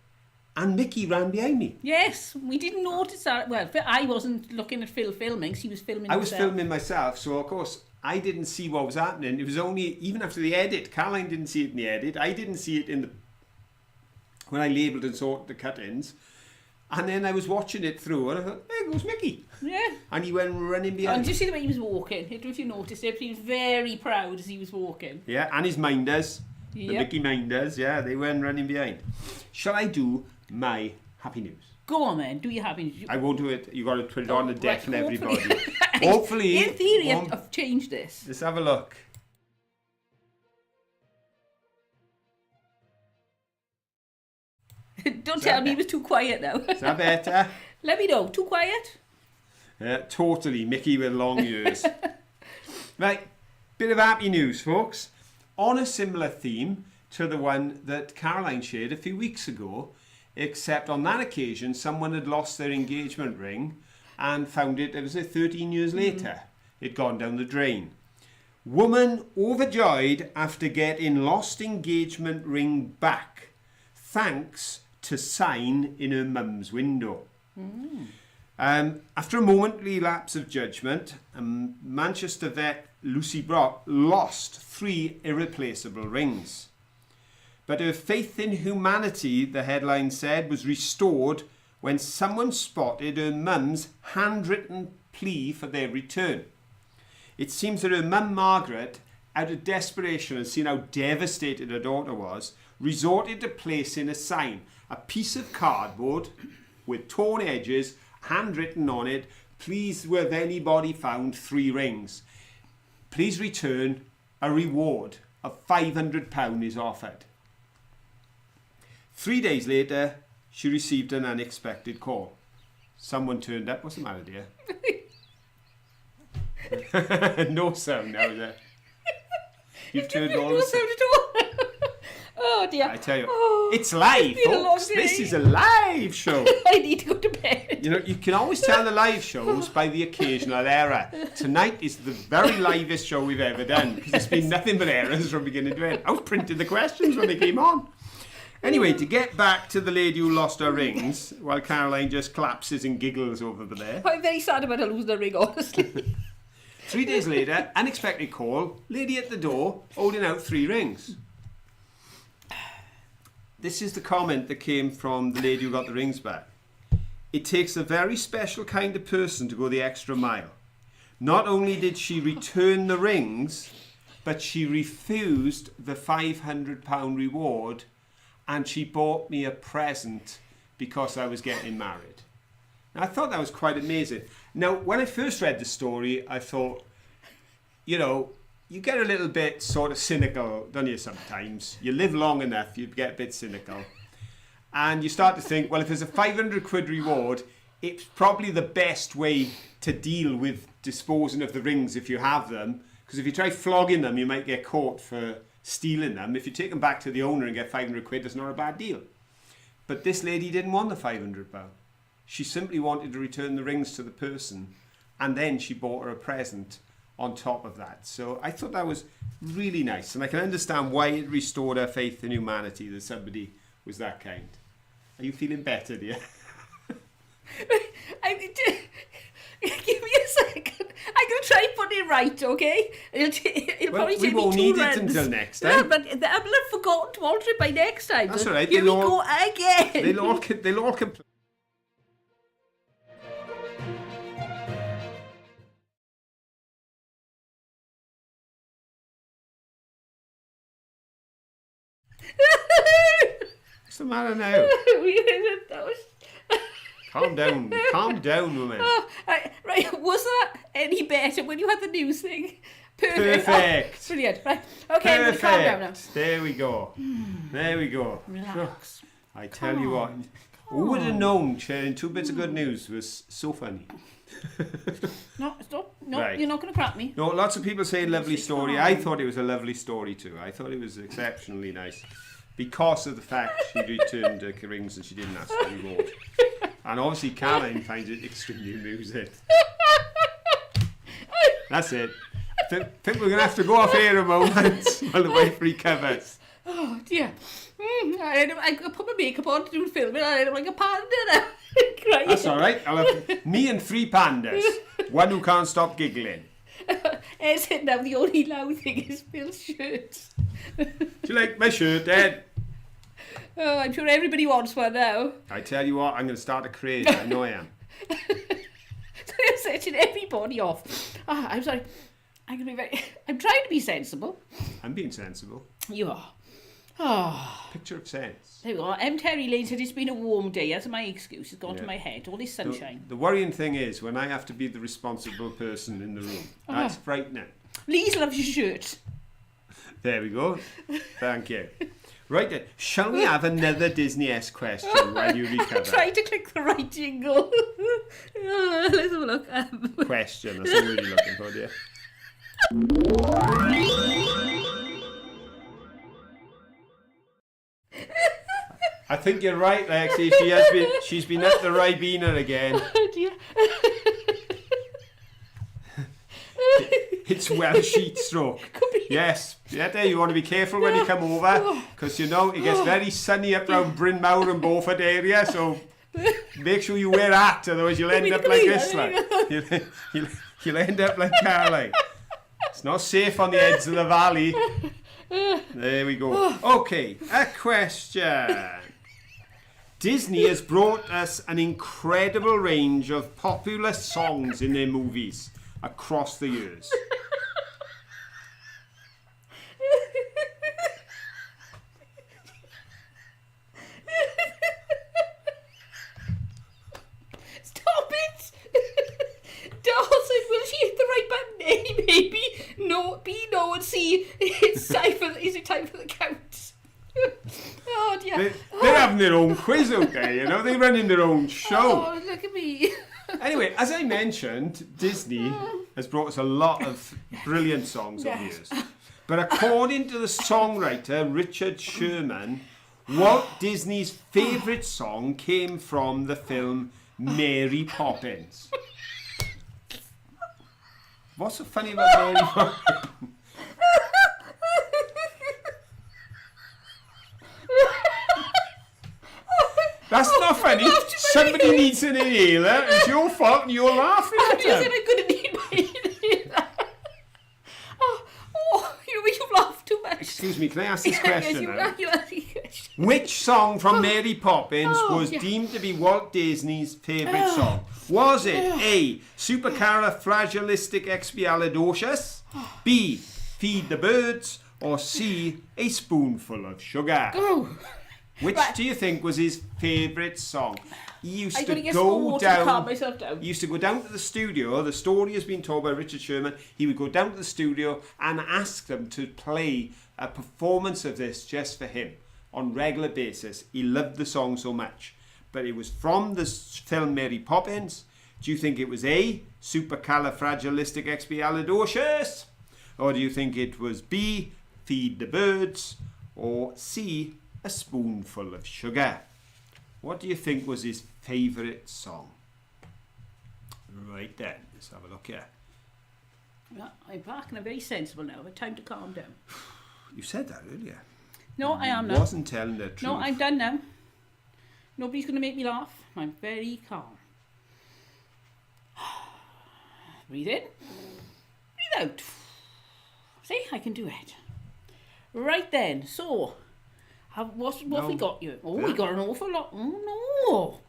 and Mickey ran behind me. Yes, we didn't notice that. Well, I wasn't looking at Phil filming, he was filming himself. I was filming myself, so of course I didn't see what was happening. It was only, even after the edit, Caroline didn't see it in the edit, I didn't see it in the when I labelled and sorted the cut-ins. And then I was watching it through and I thought, there goes Mickey. Yeah. And he went running behind. And did you see the way he was walking? I don't know if you noticed it, but he was very proud as he was walking. Yeah, and his minders. Yep. The Mickey minders, yeah, they went running behind. Shall I do my happy news? Go on then, do your happy news. I won't do it. You've got to put it on to deafen everybody. Hopefully, Hopefully. in theory, I've changed this. Let's have a look. Don't tell me it was too quiet now. Is that better? Let me know. Too quiet? Totally. Mickey with long ears. Right. Bit of happy news, folks. On a similar theme to the one that Caroline shared a few weeks ago, except on that occasion, someone had lost their engagement ring and found it was 13 years later. It'd gone down the drain. Woman overjoyed after getting lost engagement ring back, thanks to sign in her mum's window. After a momentary lapse of judgment, Manchester vet Lucy Brock lost 3 irreplaceable rings. But her faith in humanity, the headline said, was restored when someone spotted her mum's handwritten plea for their return. It seems that her mum Margaret, out of desperation and seeing how devastated her daughter was, resorted to placing a sign, a piece of cardboard with torn edges, handwritten on it, please with anybody found 3 rings. Please return, a reward of £500 is offered. 3 days later, she received an unexpected call. Someone turned up. What's the matter, dear? No sound now, is there? You've turned all the sound. Oh dear. I tell you, it's live, folks. This is a live show. I need to go to bed. You know, you can always tell the live shows by the occasional error. Tonight is the very livest show we've ever done because it's been nothing but errors from beginning to end. I was printing the questions when they came on. Anyway, to get back to the lady who lost her rings, while Caroline just collapses and giggles over there. I'm very sad about her losing her ring, honestly. 3 days later, unexpected call, lady at the door, holding out 3 rings. This is the comment that came from the lady who got the rings back. It takes a very special kind of person to go the extra mile. Not only did she return the rings, but she refused the £500 reward and she bought me a present because I was getting married. Now, I thought that was quite amazing. Now, when I first read the story, I thought, you know, you get a little bit sort of cynical, don't you, sometimes? You live long enough, you get a bit cynical. And you start to think, well, if there's a £500 reward, it's probably the best way to deal with disposing of the rings if you have them. Because if you try flogging them, you might get caught for stealing them. If you take them back to the owner and get £500, that's not a bad deal. But this lady didn't want the £500. She simply wanted to return the rings to the person, and then she bought her a present on top of that. So I thought that was really nice, and I can understand why it restored her faith in humanity that somebody was that kind. Are you feeling better, dear? Give me a second. I'm going to try and put it right, okay? It'll probably take me 2 runs. We won't need it until next time. No, but I'll have forgotten to alter it by next time. That's all right. Here we go again. They'll all complain. What's the matter now? Calm down, woman. Right, was that any better when you had the news thing? Perfect. Oh, brilliant. Right. Okay, I'm calm down now. There we go. There we go. Relax. I tell you what, who would have known sharing 2 bits of good news was so funny? No, stop. No, right. You're not going to crap me. No, lots of people say lovely story. I thought it was a lovely story too. I thought it was exceptionally nice because of the fact she returned her rings and she didn't ask for reward. And obviously Caroline finds it extremely amusing. That's it. I think we're going to have to go off air a moment while the wife recovers. Oh dear. I put my makeup on to do filming and I look like a panda now. That's alright. I'll have me and 3 pandas. One who can't stop giggling. Is it now the only loud thing is Phil's shirt? Do you like my shirt, Ed? Oh, I'm sure everybody wants one now. I tell you what, I'm going to start a craze. I know I am. So you're setting everybody off. I'm sorry. I'm trying to be sensible. I'm being sensible. You are. Oh. Picture of sense. There we are. Terry Lane said it's been a warm day. That's my excuse. It's gone to my head. All this sunshine. The worrying thing is when I have to be the responsible person in the room. That's frightening. Lise loves your shirt. There we go. Thank you. Right then, shall we have another Disney-esque question while you recover? I'm trying to click the right jingle. Let's have a look. Question, that's what I'm really looking for, dear. I think you're right, Lexi. She's been at the Ribena again. Oh dear. It's Welsh heat stroke. Yes. Yeah, there, you want to be careful when you come over, because you know it gets very sunny up round Bryn Mawr and Beaufort area, so make sure you wear a hat, otherwise you'll end up like this. You'll end up like Caroline. It's not safe on the edge of the valley. There we go. Okay, a question. Disney has brought us an incredible range of popular songs in their movies across the years. Stop it! Dawson, will she hit the right button? A, maybe. No, B, no, and C, it's time for is it time for the count? Oh dear. They're having their own quiz out there, you know, they're running their own show. Oh, look at me. Anyway, as I mentioned, Disney has brought us a lot of brilliant songs over the years. But according to the songwriter Richard Sherman, Walt Disney's favourite song came from the film Mary Poppins. What's so funny about Mary Poppins? That's not funny. Somebody needs an inhaler. It's your fault and you're laughing at You said I'm going to need my inhaler. You've laughed too much. Excuse me, can I ask this question now? You ask the question. Which song from Mary Poppins was deemed to be Walt Disney's favourite song? Was it A, Supercalifragilisticexpialidocious, B, Feed the Birds, or C, A Spoonful of Sugar? Which do you think was his favourite song? He used to go down. He used to go down to the studio. The story has been told by Richard Sherman. He would go down to the studio and ask them to play a performance of this just for him on regular basis. He loved the song so much. But it was from the film Mary Poppins. Do you think it was A, Supercalifragilisticexpialidocious? Or do you think it was B, Feed the Birds? Or C, A Spoonful of Sugar? What do you think was his favourite song? Right then, let's have a look here. Yeah, I'm back and I'm very sensible now. It's time to calm down. You said that earlier. No, I am now. I wasn't telling the truth. No, I'm done now. Nobody's going to make me laugh. I'm very calm. Breathe in. Breathe out. See, I can do it. Right then, so... What have we got you? Oh, we got an awful lot. Oh, no.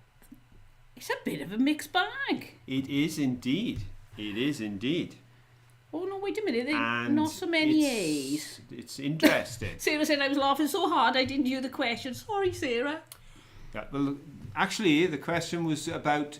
It's a bit of a mixed bag. It is indeed. It is indeed. Oh, no, wait a minute. Not so many A's. It's interesting. Sarah said I was laughing so hard I didn't hear the question. Sorry, Sarah. Yeah, well, actually, the question was about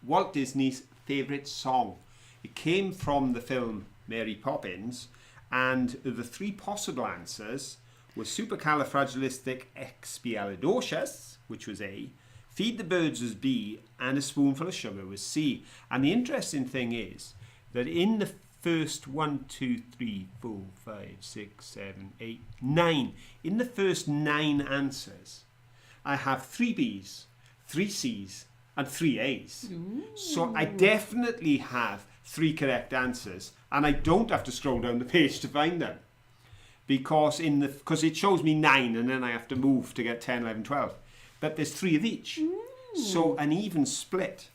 Walt Disney's favourite song. It came from the film Mary Poppins, and the three possible answers was Supercalifragilisticexpialidocious, which was A, Feed the Birds was B, and A Spoonful of Sugar was C. And the interesting thing is that in the first 1, 2, 3, 4, 5, 6, 7, 8, 9, in the first 9 answers, I have 3 B's, 3 C's, and 3 A's. Ooh. So I definitely have 3 correct answers, and I don't have to scroll down the page to find them. Because it shows me 9 and then I have to move to get 10, 11, 12. But there's 3 of each. So an even split.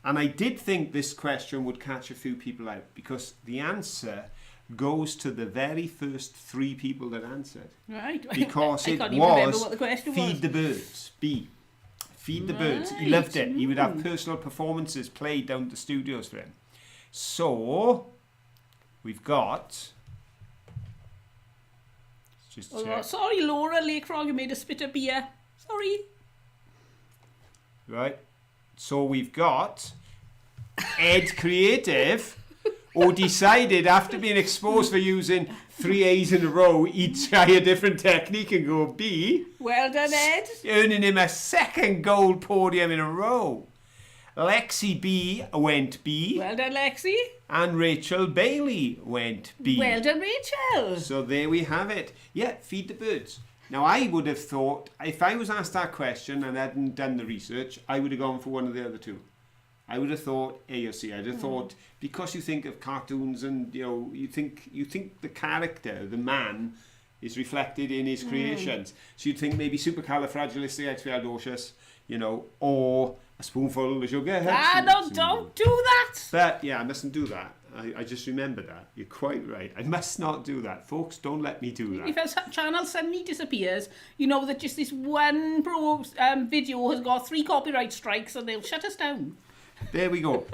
And I did think this question would catch a few people out because the answer goes to the very first 3 people that answered. Right. Because I it can't even remember was what the question Feed was. the Birds, B. Feed the Birds. He loved it. He would have personal performances played down at the studios for him. So, we've got... Just check. Sorry, Laura Lakefrog, you made a spit of beer. Sorry. Right. So we've got Ed Creative, who decided after being exposed for using 3 A's in a row, he'd try a different technique and go B. Well done, Ed. Earning him a 2nd gold podium in a row. Lexi B went B. Well done, Lexi. And Rachel Bailey went B. Well done, Rachel. So there we have it. Yeah, Feed the Birds. Now, I would have thought, if I was asked that question and hadn't done the research, I would have gone for one of the other 2. I would have thought A or C. I'd have thought, because you think of cartoons and, you know, you think the character, the man, is reflected in his creations. So you'd think maybe supercalifragilisticexpialidocious, you know, or a spoonful of sugar. No, don't do that. But, yeah, I mustn't do that. I just remembered that. You're quite right. I must not do that. Folks, don't let me do that. If a channel suddenly disappears, you know that just this one video has got 3 copyright strikes and they'll shut us down. There we go.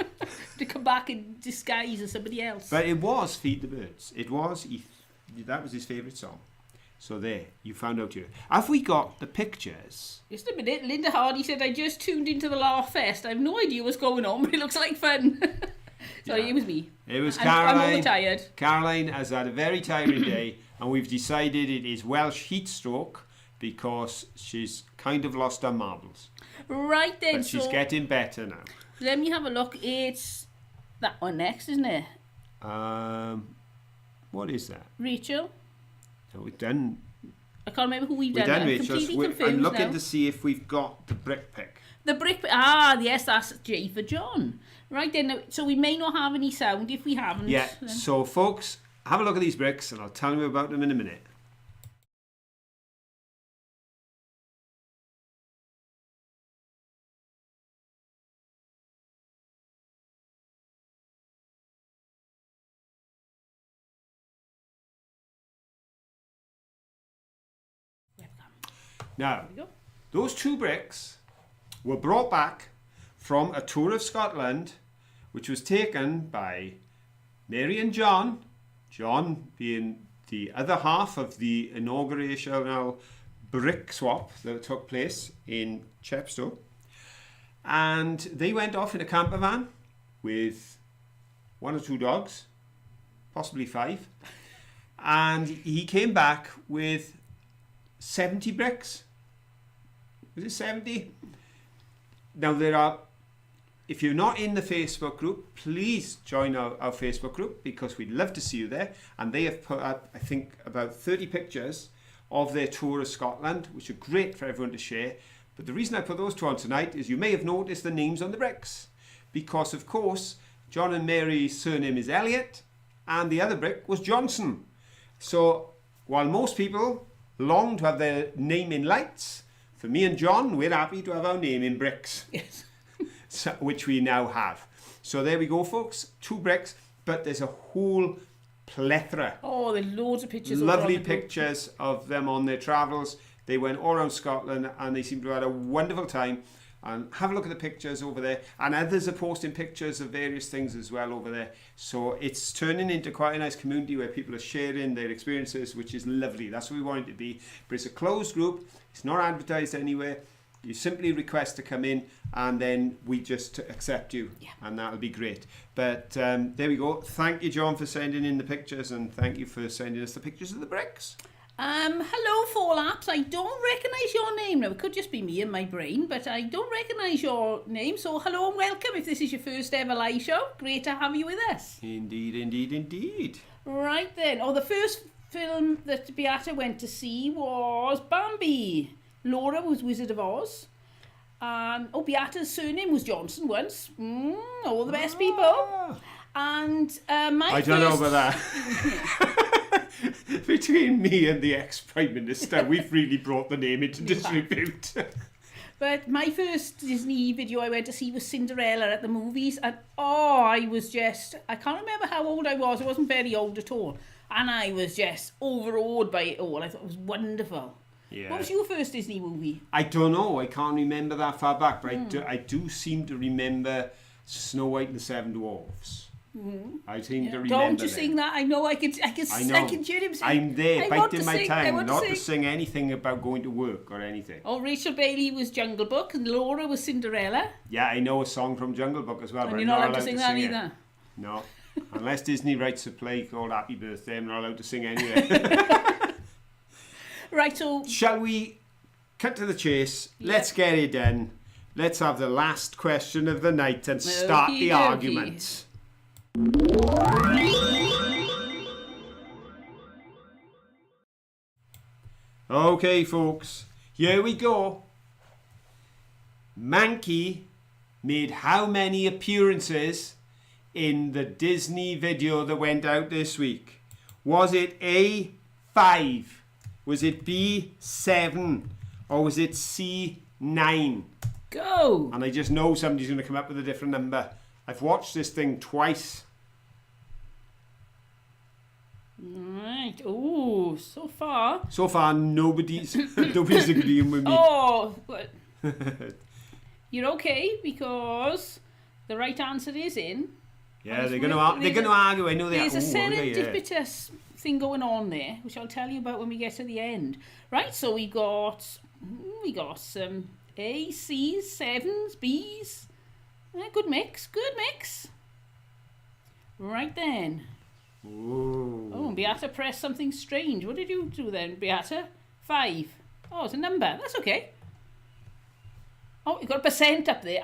To come back in disguise as somebody else. But it was Feed the Birds. It was. That was his favourite song. So there, you found out here. Have we got the pictures? Just a minute. Linda Hardy said, I just tuned into the Laugh Fest. I have no idea what's going on, but it looks like fun. Sorry, yeah. It was me. It was Caroline. I'm overtired. Caroline has had a very tiring day, and we've decided it is Welsh heat stroke because she's kind of lost her marbles. Right then. But she's getting better now. Let me have a look. It's that one next, isn't it? What is that? Rachel. No, we've done. I can't remember who we've done. Done Rachel. I'm looking to see if we've got the brick pick. The brick. Yes, that's J for John. Right then. So we may not have any sound if we haven't. Yeah. Then. So folks, have a look at these bricks, and I'll tell you about them in a minute. Now, those 2 bricks were brought back from a tour of Scotland, which was taken by Mary and John, John being the other half of the inaugurational brick swap that took place in Chepstow. And they went off in a camper van with 1 or 2 dogs, possibly 5. And he came back with 70 bricks. Was it 70? Now there are, if you're not in the Facebook group, please join our Facebook group because we'd love to see you there. And they have put up, I think, about 30 pictures of their tour of Scotland, which are great for everyone to share. But the reason I put those 2 on tonight is you may have noticed the names on the bricks. Because, of course, John and Mary's surname is Elliot, and the other brick was Johnson. So, while most people long to have their name in lights, for me and John, we're happy to have our name in bricks. Yes. So, which we now have. So there we go, folks. 2 bricks, but there's a whole plethora. Oh, there's loads of pictures. Lovely pictures of them on their travels. They went all around Scotland and they seem to have had a wonderful time. And have a look at the pictures over there. And others are posting pictures of various things as well over there. So it's turning into quite a nice community where people are sharing their experiences, which is lovely. That's what we want it to be. But it's a closed group. It's not advertised anywhere. You simply request to come in and then we just accept you. Yeah. And that'll be great. But there we go. Thank you, John, for sending in the pictures. And thank you for sending us the pictures of the bricks. Hello, Fall Apps. I don't recognise your name now. It could just be me and my brain, but I don't recognise your name. So hello and welcome if this is your first ever live show. Great to have you with us. Indeed, indeed, indeed. Right then. Oh, the first film that Beata went to see was Bambi. Laura was Wizard of Oz. Beata's surname was Johnson once. All the best people. And I don't know about that. Between me and the ex-Prime Minister, we've really brought the name into disrepute. But my first Disney video I went to see was Cinderella at the movies. And I can't remember how old I was. I wasn't very old at all. And I was just overawed by it all. I thought it was wonderful. Yeah. What was your first Disney movie? I don't know. I can't remember that far back. But I do seem to remember Snow White and the Seven Dwarfs. I seem to remember. Don't you sing that? I know. I can hear him sing. I'm there, biting my tongue, not to sing anything about going to work or anything. Oh, Rachel Bailey was Jungle Book and Laura was Cinderella. Yeah, I know a song from Jungle Book as well. And you're not allowed to sing that either. No, unless Disney writes a play called Happy Birthday, I'm not allowed to sing anyway. Right, so shall we cut to the chase? Yep. Let's get it done. Let's have the last question of the night and start the argument. Okay, folks, here we go. Manky made how many appearances in the Disney video that went out this week? Was it A, 5? Was it B, 7? Or was it C, 9? Go! And I just know somebody's going to come up with a different number. I've watched this thing twice. Right. Oh, so far nobody's agreeing with me. Oh, but you're okay because the right answer is in. Yeah, they're going to argue. I know they are. There's a serendipitous thing going on there, which I'll tell you about when we get to the end. Right. So we got some A, C's, 7s, B's. Good mix. Right then. Ooh. Oh, Beata pressed something strange. What did you do then, Beata? 5. Oh, it's a number. That's okay. Oh, you've got a percent up there.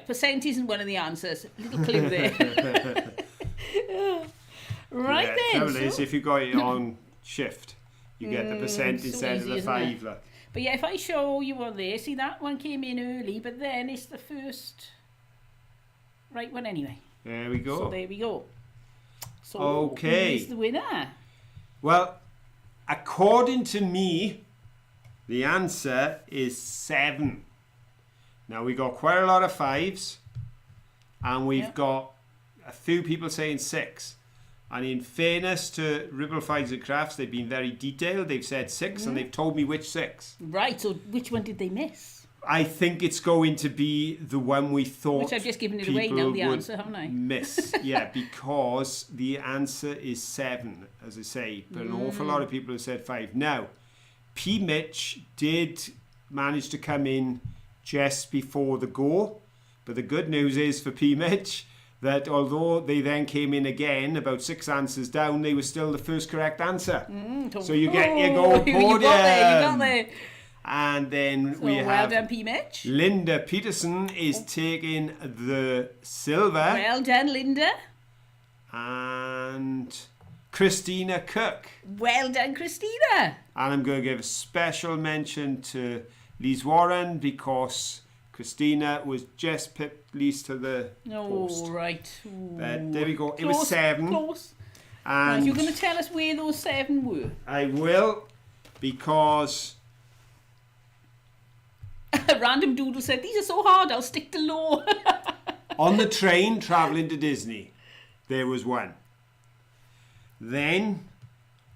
Percent isn't one of the answers. Little clue there. Right then. Trouble is, if you got it on shift, you get the percent instead of the 5. Look. But yeah, if I show you on there, see that one came in early, but then it's the first right one anyway. There we go. So there we go. So okay. Who's the winner? Well, according to me, the answer is 7. Now, we got quite a lot of 5s, and we've got a few people saying 6. And in fairness to Ribble Files and Crafts, they've been very detailed. They've said 6, and they've told me which 6. Right, so which one did they miss? I think it's going to be the one we thought. Which I've just given it away now, the answer, haven't I? Miss, yeah, because the answer is 7, as I say. But an awful lot of people have said 5. Now, P. Mitch did manage to come in just before the go. But the good news is for P. Mitch that although they then came in again, about 6 answers down, they were still the first correct answer. So you get your gold podium. You got there. And then we have well done, P. Mitch. Linda Peterson is taking the silver. Well done, Linda. And Christina Cook. Well done, Christina. And I'm going to give a special mention to Liz Warren because Christina was just pipped least to the post. Right. But there we go. Close, it was 7. Close. And right, you're going to tell us where those 7 were. I will, because Random Doodle said, these are so hard, I'll stick to law. on the train travelling to Disney, there was 1. Then,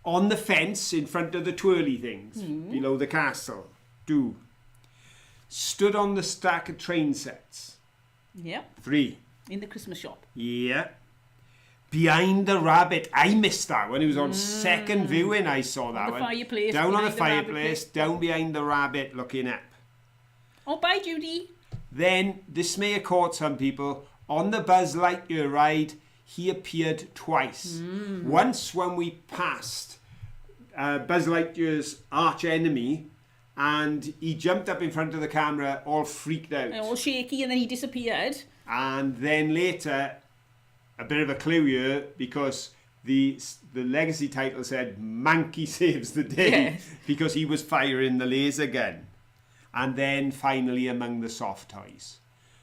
on the fence in front of the twirly things, below the castle, stood on the stack of train sets. Yeah. 3. In the Christmas shop. Yeah. Behind the rabbit. I missed that when it was on second viewing. I saw that one. Fireplace. Down on the fireplace, down behind the rabbit looking up. Oh, bye, Judy. Then, this may have caught some people, on the Buzz Lightyear ride, he appeared twice. Once when we passed Buzz Lightyear's arch enemy, and he jumped up in front of the camera all freaked out. All shaky, and then he disappeared. And then later, a bit of a clue here, because the legacy title said Manky Saves the Day, because he was firing the laser gun. And then finally among the soft toys.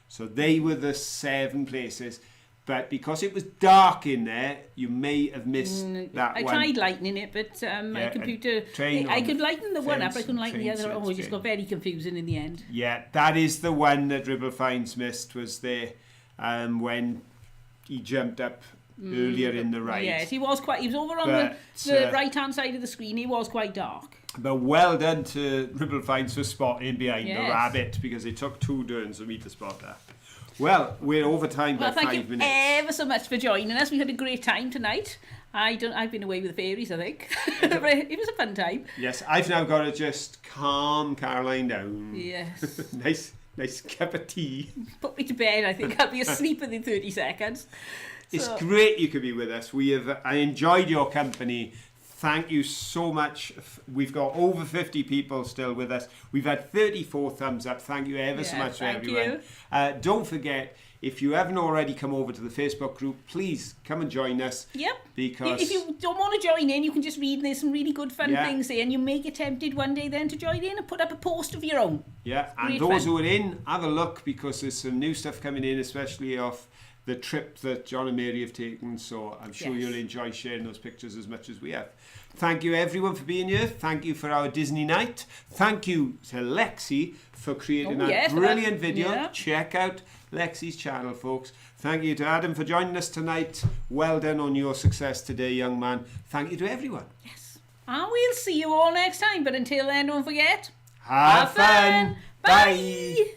So they were the 7 places. But because it was dark in there, you may have missed that one. I tried lightening it, but my computer... I could lighten the one up, I couldn't lighten the other. Oh, it just got very confusing in the end. Yeah, that is the one that Ribble Finds missed, was there when he jumped up earlier in the ride. Yes, he was over on the right-hand side of the screen. He was quite dark. But well done to Ribble Finds for spotting behind the rabbit, because it took 2 turns for me to spot that. Well, we're over time by 5 minutes. Thank you ever so much for joining us. We had a great time tonight. I've been away with the fairies, I think. It was a fun time. Yes, I've now got to just calm Caroline down. Yes. nice cup of tea. Put me to bed, I think. I'll be asleep within 30 seconds. It's great you could be with us. I enjoyed your company. Thank you so much. We've got over 50 people still with us. We've had 34 thumbs up. Thank you ever so much to everyone. Don't forget, if you haven't already come over to the Facebook group, please come and join us. Yep. Because if you don't want to join in, you can just read. There's some really good fun things there, and you may get tempted one day then to join in and put up a post of your own. Yeah, and those who are in, have a look, because there's some new stuff coming in, especially off the trip that John and Mary have taken, so I'm sure you'll enjoy sharing those pictures as much as we have. Thank you everyone for being here. Thank you for our Disney night. Thank you to Lexi for creating that brilliant video. Yeah. Check out Lexi's channel, folks. Thank you to Adam for joining us tonight. Well done on your success today, young man. Thank you to everyone. Yes. And we'll see you all next time, but until then, don't forget, have fun. Bye.